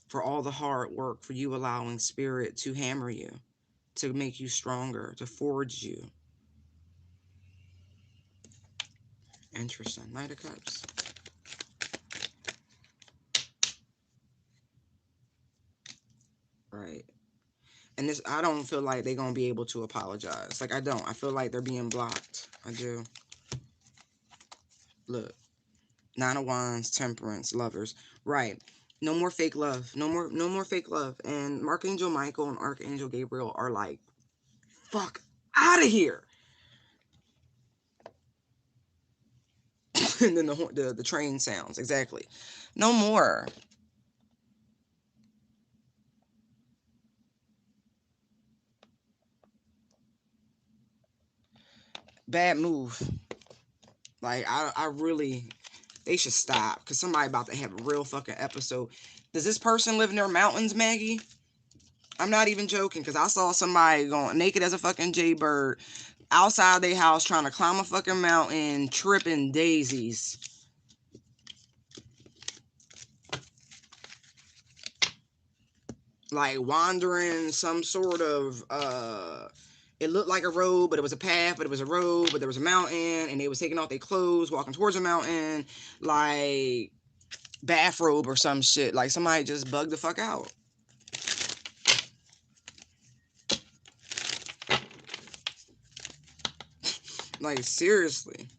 Speaker 1: for all the hard work, for you allowing spirit to hammer you, to make you stronger, to forge you. Interesting. Knight of Cups. Right. And this, I don't feel like they're gonna be able to apologize. Like I don't. I feel like they're being blocked. I do. Look, Nine of Wands, Temperance, Lovers. Right. No more fake love. No more fake love. And Archangel Michael and Archangel Gabriel are like, fuck out of here. And then the train sounds. Exactly. No more. Bad move. Like I really, they should stop, because somebody about to have a real fucking episode. Does this person live near mountains, Maggie? I'm not even joking, because I saw somebody going naked as a fucking jaybird outside their house trying to climb a fucking mountain, tripping daisies. Like wandering some sort of it looked like a road, but it was a path, but it was a road, but there was a mountain, and they was taking off their clothes, walking towards a mountain, like bathrobe or some shit. Like somebody just bugged the fuck out. Like seriously.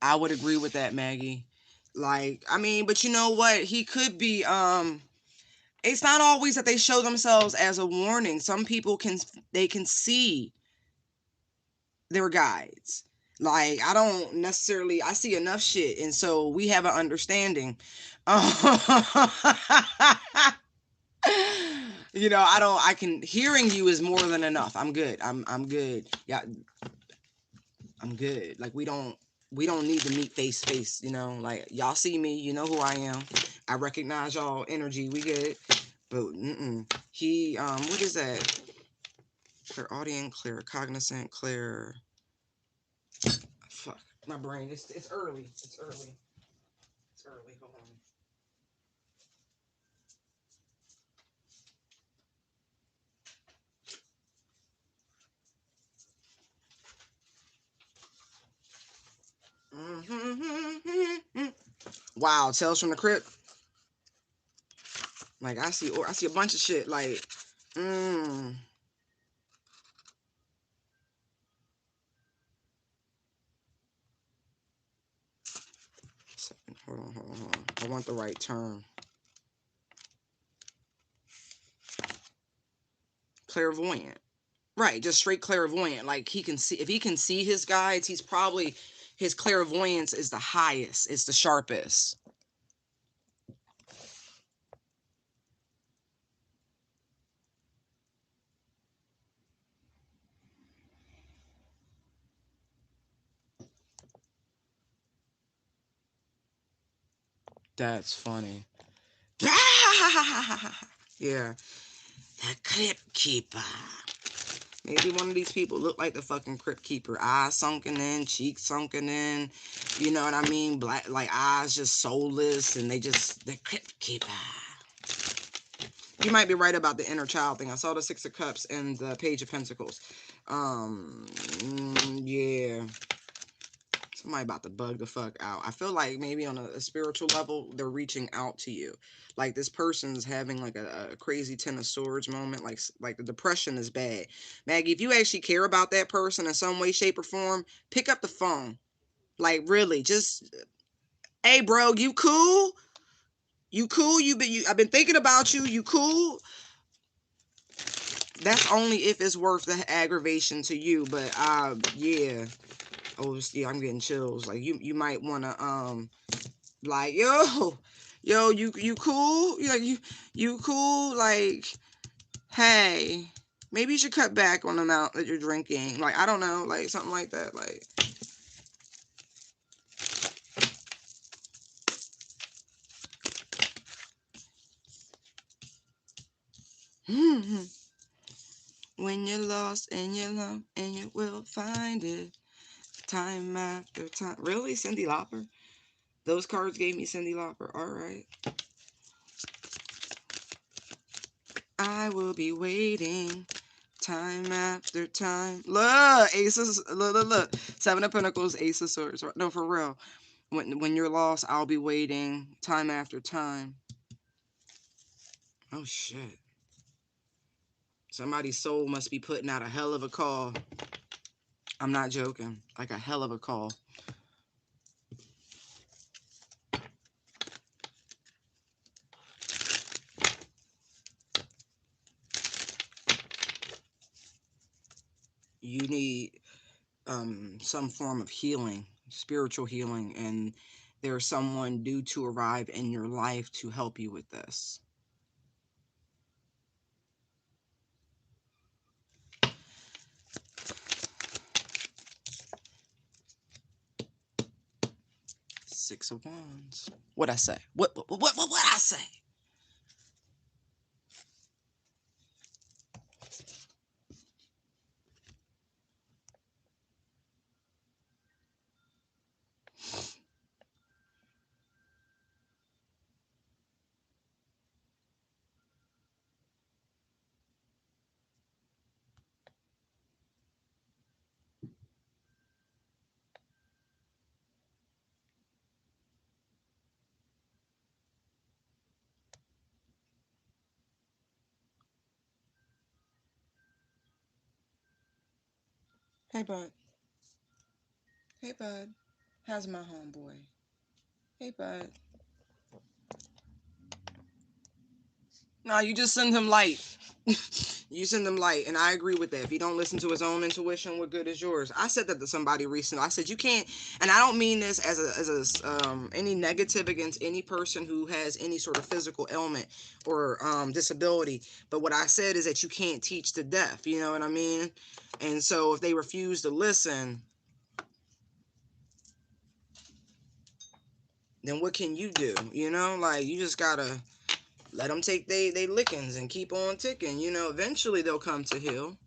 Speaker 1: I would agree with that, Maggie. Like, I mean, but you know what? He could be it's not always that they show themselves as a warning. Some people can see their guides. Like, I don't necessarily I see enough shit, and so we have an understanding. You know, I can hearing you is more than enough. I'm good. I'm good. Yeah, I'm good. Like, we don't need to meet face to face, you know? Like, y'all see me, you know who I am. I recognize y'all energy. We good. But he what is that? Clairaudient, clear cognizant, clear fuck. My brain. It's early. It's early. It's early. Hold on. Wow, Tales from the Crypt. Like, I see a bunch of shit. Like, mm. Hold on. I want the right term. Clairvoyant. Right, just straight clairvoyant. Like, he can see, if he can see his guides, he's probably, his clairvoyance is the highest. It's the sharpest. That's funny. Yeah, the Crypt Keeper. Maybe one of these people look like the fucking Crypt Keeper. Eyes sunken in, cheeks sunken in. You know what I mean? Black, like eyes just soulless, and they just the Crypt Keeper. You might be right about the inner child thing. I saw the Six of Cups and the Page of Pentacles. Yeah. Somebody about to bug the fuck out. I feel like maybe on a spiritual level, they're reaching out to you. Like, this person's having like a crazy Ten of Swords moment. Like the depression is bad. Maggie, if you actually care about that person in some way, shape, or form, pick up the phone. Like, really, just, hey, bro, you cool? You cool? I've been thinking about you. You cool? That's only if it's worth the aggravation to you. But yeah. Oh, yeah, I'm getting chills. Like, you might wanna like, yo, you cool? You like you cool? Like, hey, maybe you should cut back on the amount that you're drinking. Like, I don't know, like something like that. Like, when you're lost and you're alone and you will find it time after time. Really, Cyndi Lauper? Those cards gave me Cyndi Lauper. All right. I will be waiting time after time. Look, aces. Look. Seven of Pentacles, Ace of Swords. No, for real. When you're lost, I'll be waiting time after time. Oh shit. Somebody's soul must be putting out a hell of a call. I'm not joking. Like, a hell of a call. You need some form of healing, spiritual healing, and there's someone due to arrive in your life to help you with this. Six of Wands. What I say? What I say? Hey bud. Hey bud. How's my homeboy? Hey, bud. No, you just send him light. You send him light, and I agree with that. If he don't listen to his own intuition, what good is yours? I said that to somebody recently. I said you can't, and I don't mean this as any negative against any person who has any sort of physical ailment or disability. But what I said is that you can't teach the deaf. You know what I mean? And so if they refuse to listen, then what can you do? You know, like you just gotta let them take they lickings and keep on ticking. You know, eventually they'll come to heal.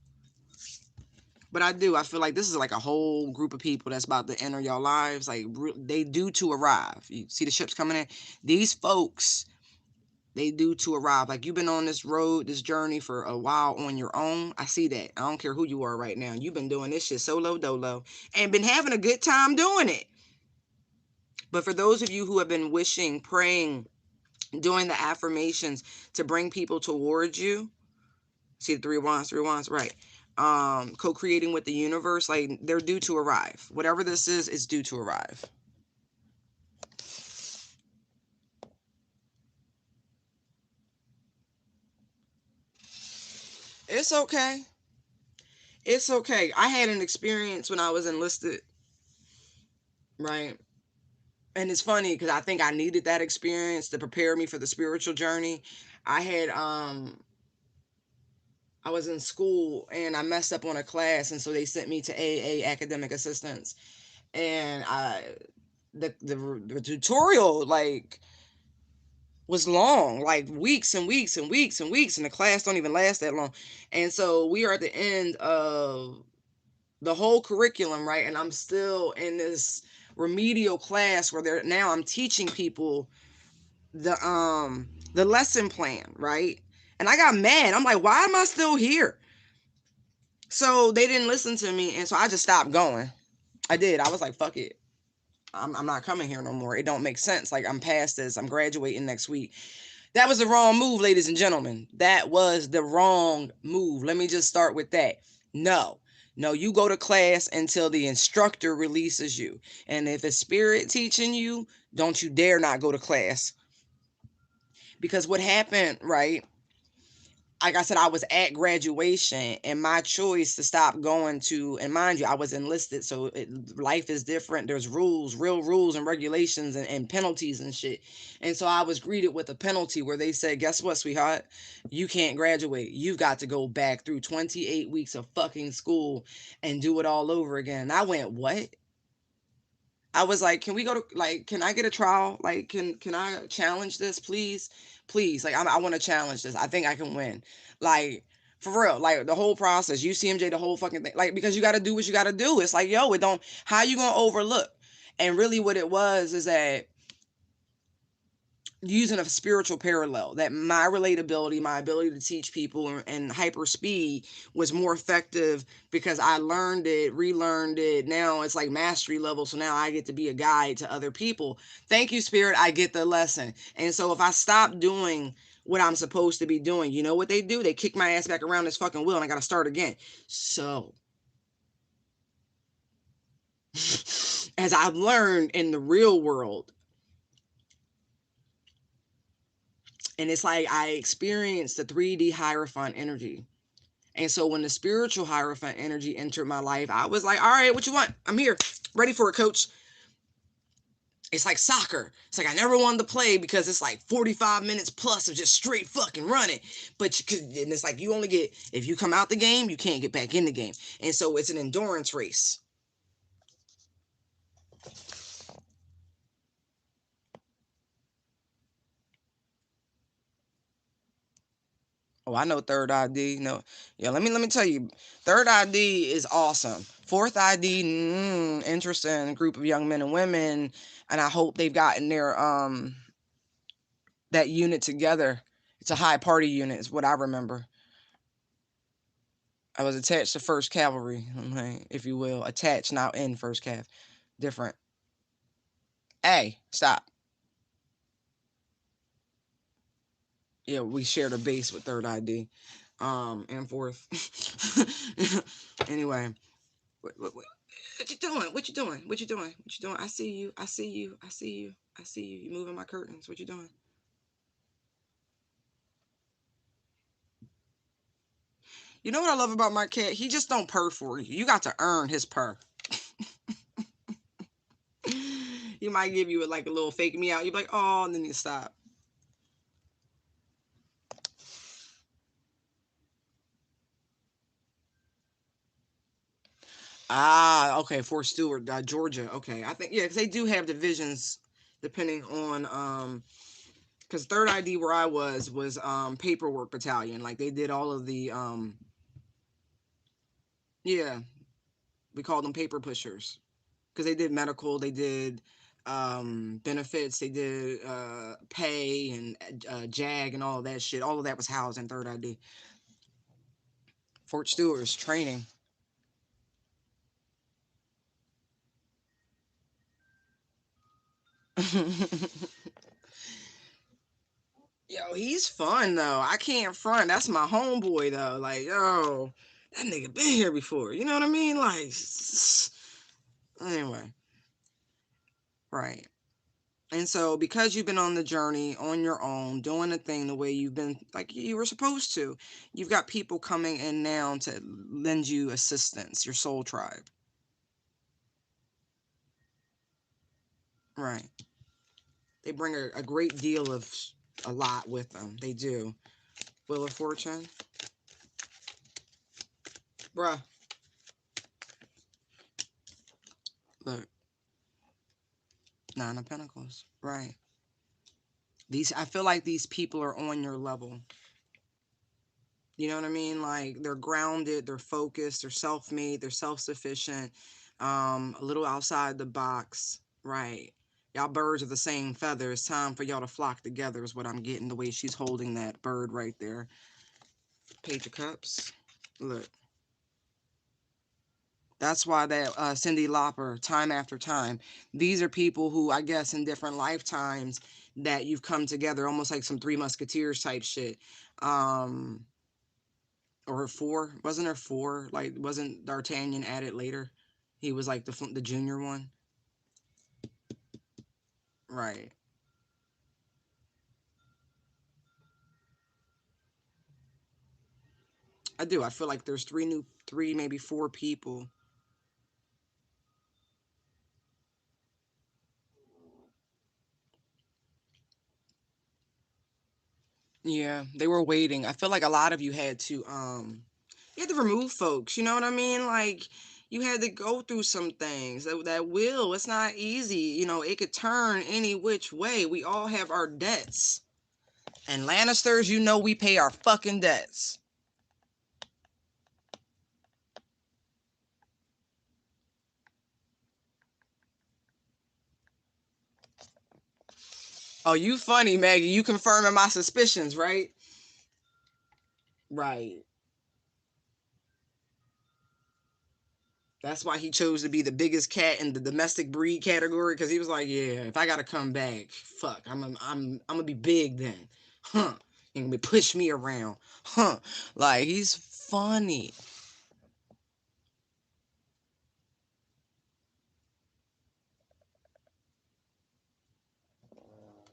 Speaker 1: But I feel like this is like a whole group of people that's about to enter your lives. Like they due to arrive. You see the ships coming in. These folks, they due to arrive. Like you've been on this road, this journey for a while on your own. I see that. I don't care who you are right now. You've been doing this shit solo dolo and been having a good time doing it. But for those of you who have been wishing, praying, doing the affirmations to bring people towards you, see the three wands, right? Co-creating with the universe, like they're due to arrive. Whatever this is due to arrive. It's okay. It's okay. I had an experience when I was enlisted, right? And it's funny because I think I needed that experience to prepare me for the spiritual journey. I had I was in school and I messed up on a class, and so they sent me to AA, academic assistance. And the tutorial like was long, like weeks and weeks and weeks and weeks, and the class don't even last that long. And so we are at the end of the whole curriculum, right? And I'm still in this remedial class where they're now I'm teaching people the lesson plan, right? And I got mad. I'm like, why am I still here? So they didn't listen to me, and so I just stopped going. I did. I was like, fuck it. I'm not coming here no more. It don't make sense. Like I'm past this. I'm graduating next week. That was the wrong move, ladies and gentlemen. That was the wrong move. Let me just start with that. No, no, you go to class until the instructor releases you. And if it's spirit teaching you, don't you dare not go to class. Because what happened, right? Like I said, I was at graduation, and my choice to stop going to, and mind you, I was enlisted, so life is different. There's rules, real rules and regulations and penalties and shit. And so I was greeted with a penalty where they said, guess what, sweetheart? You can't graduate. You've got to go back through 28 weeks of fucking school and do it all over again. And I went, what? I was like, can we go to like, can I get a trial? Like, can I challenge this, please? Please, like, I want to challenge this. I think I can win. Like, for real, like the whole process, UCMJ, the whole fucking thing, like because you got to do what you got to do. It's like, yo, it don't. How you gonna overlook? And really, what it was is that using a spiritual parallel, that my relatability, my ability to teach people and hyper speed was more effective because I learned it, relearned it. Now it's like mastery level, so now I get to be a guide to other people. Thank you, spirit. I get the lesson. And so if I stop doing what I'm supposed to be doing, you know what they do? They kick my ass back around this fucking wheel and I gotta start again. So as I've learned in the real world, and it's like I experienced the 3D Hierophant energy. And so when the spiritual Hierophant energy entered my life, I was like, all right, what you want? I'm here. Ready for it, coach. It's like soccer. It's like I never wanted to play because it's like 45 minutes plus of just straight fucking running. But you could, and it's like you only get, if you come out the game, you can't get back in the game. And so it's an endurance race. Oh, I know third ID. No, yeah. Let me tell you, third ID is awesome. Fourth ID, interesting group of young men and women, and I hope they've gotten their that unit together. It's a high party unit, is what I remember. I was attached to First Cavalry, okay, if you will, attached, not in First Cav. Different. Hey, stop. Yeah, we shared a base with Third ID, and Fourth. Anyway, wait. What you doing? What you doing? What you doing? What you doing? I see you. I see you. I see you. I see you. You moving my curtains. What you doing? You know what I love about my cat? He just don't purr for you. You got to earn his purr. He might give you like a little fake me out. You're like, oh, and then you stop. Ah, okay, Fort Stewart, Georgia. Okay, I think yeah, because they do have divisions depending on because Third ID where I was paperwork battalion. Like they did all of the yeah, we called them paper pushers because they did medical, they did benefits, they did pay and JAG and all of that shit. All of that was housed in Third ID. Fort Stewart's training. Yo, he's fun though. I can't front. That's my homeboy though. Like, yo, that nigga been here before. You know what I mean? Like, anyway, right. And so, because you've been on the journey on your own, doing the thing the way you've been, like you were supposed to, you've got people coming in now to lend you assistance, your soul tribe. Right. They bring a great deal of a lot with them. They do. Wheel of Fortune. Bruh, look, Nine of Pentacles. Right. I feel like these people are on your level. You know what I mean? Like they're grounded, they're focused, they're self-made, they're self-sufficient, a little outside the box. Right. Y'all birds of the same feather. It's time for y'all to flock together is what I'm getting the way she's holding that bird right there. Page of Cups. Look. That's why that Cyndi Lauper, time after time, these are people who I guess in different lifetimes that you've come together, almost like some Three Musketeers type shit. Um, or four, wasn't there four? Like, wasn't D'Artagnan added later? He was like the junior one, right? I do. I feel like there's three, maybe four people. Yeah, they were waiting. I feel like a lot of you had to remove folks, you know what I mean? Like you had to go through some things. That will, it's not easy. You know, it could turn any which way. We all have our debts. And Lannisters, you know we pay our fucking debts. Oh, you funny, Maggie. You confirming my suspicions, right? Right. That's why he chose to be the biggest cat in the domestic breed category because he was like, yeah, if I gotta come back, fuck, I'm gonna be big then, huh? You're gonna be push me around, huh? Like he's funny.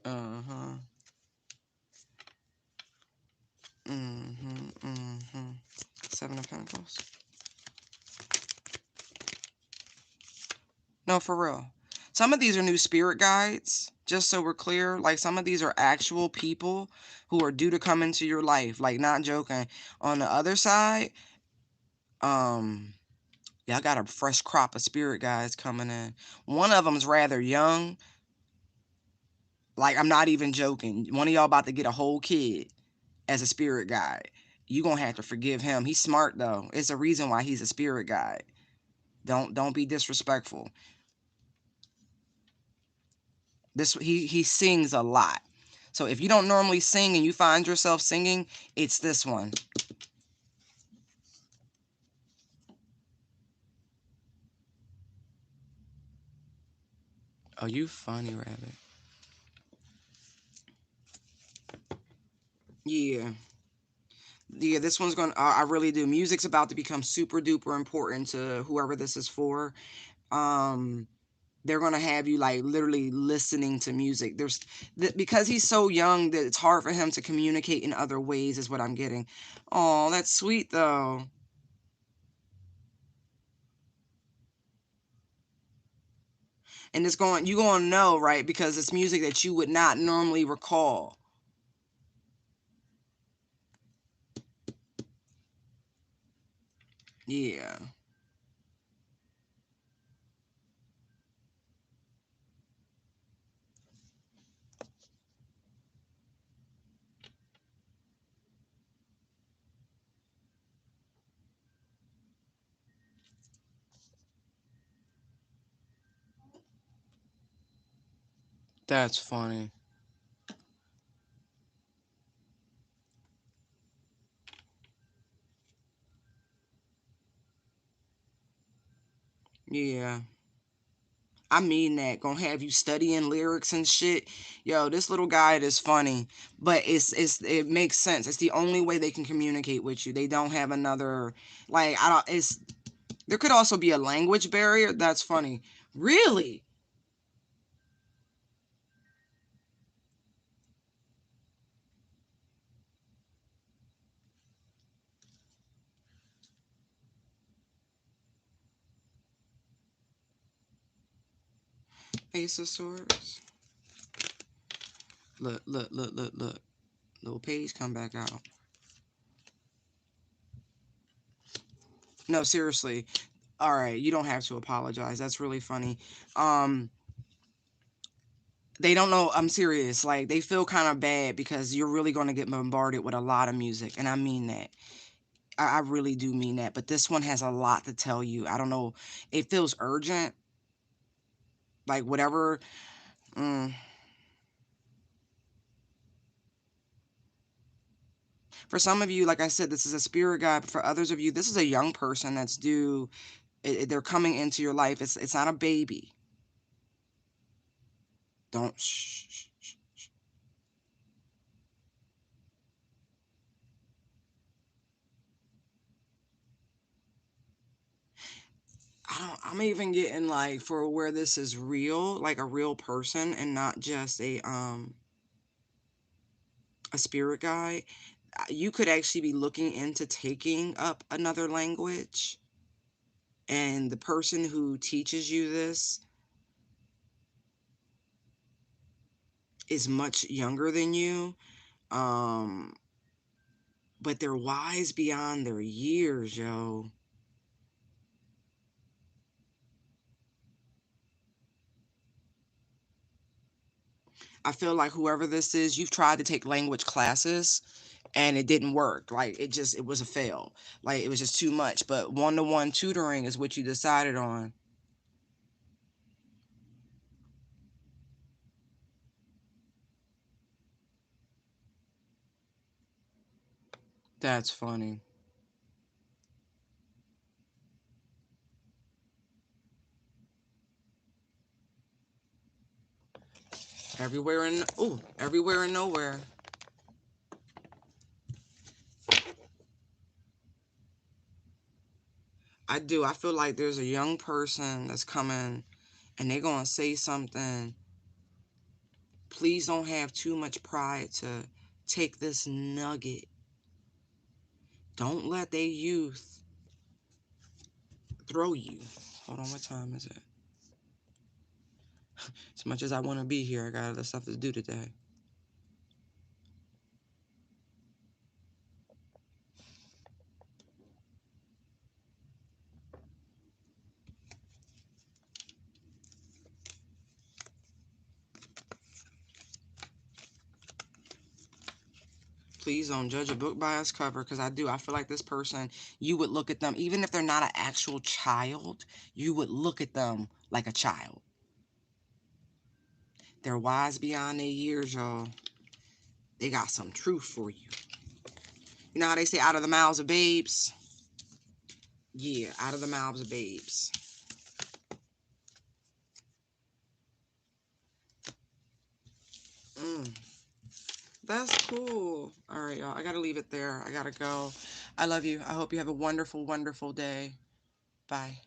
Speaker 1: Uh huh. Mm-hmm. Mm-hmm. Seven of Pentacles. No, for real. Some of these are new spirit guides, just so we're clear. Like some of these are actual people who are due to come into your life. Like not joking. On the other side, um, yeah, I got a fresh crop of spirit guides coming in. One of them's rather young. Like I'm not even joking. One of y'all about to get a whole kid as a spirit guide. You gonna have to forgive him. He's smart though. It's a reason why he's a spirit guide. Don't be disrespectful. He sings a lot. So if you don't normally sing and you find yourself singing, it's this one. Oh, you funny rabbit. Yeah. Yeah, this one's going to, I really do. Music's about to become super duper important to whoever this is for. They're gonna have you like literally listening to music. Because he's so young that it's hard for him to communicate in other ways, is what I'm getting. Oh, that's sweet though. And you gonna know, right? Because it's music that you would not normally recall. Yeah, that's funny. Yeah. I mean that. Gonna have you studying lyrics and shit. Yo, this little guy is funny, but it makes sense. It's the only way they can communicate with you. They don't have another, like, I don't. It's there could also be a language barrier. That's funny. Really? Ace of Swords. Look, look, look, look, look. Little page come back out. No, seriously. All right, you don't have to apologize. That's really funny. Um, they don't know. I'm serious. Like they feel kind of bad because you're really going to get bombarded with a lot of music, and I mean that. I really do mean that. But this one has a lot to tell you. I don't know. It feels urgent. Like whatever. Mm. For some of you, like I said, this is a spirit guide. But for others of you, this is a young person that's due. They're coming into your life. It's not a baby. Don't. Shh, shh, shh. I'm even getting like for where this is real, like a real person and not just a spirit guide. You could actually be looking into taking up another language, and the person who teaches you this is much younger than you. Um, but they're wise beyond their years, yo. I feel like whoever this is, you've tried to take language classes and it didn't work. Like it was a fail. Like it was just too much. But one-to-one tutoring is what you decided on. That's funny. Everywhere and nowhere. I do. I feel like there's a young person that's coming and they're gonna say something. Please don't have too much pride to take this nugget. Don't let their youth throw you. Hold on, what time is it? As much as I want to be here, I got other stuff to do today. Please don't judge a book by its cover, because I do. I feel like this person, you would look at them, even if they're not an actual child, you would look at them like a child. They're wise beyond their years, y'all. They got some truth for you. You know how they say out of the mouths of babes? Yeah, out of the mouths of babes. Mm, that's cool. All right, y'all. I got to leave it there. I got to go. I love you. I hope you have a wonderful, wonderful day. Bye.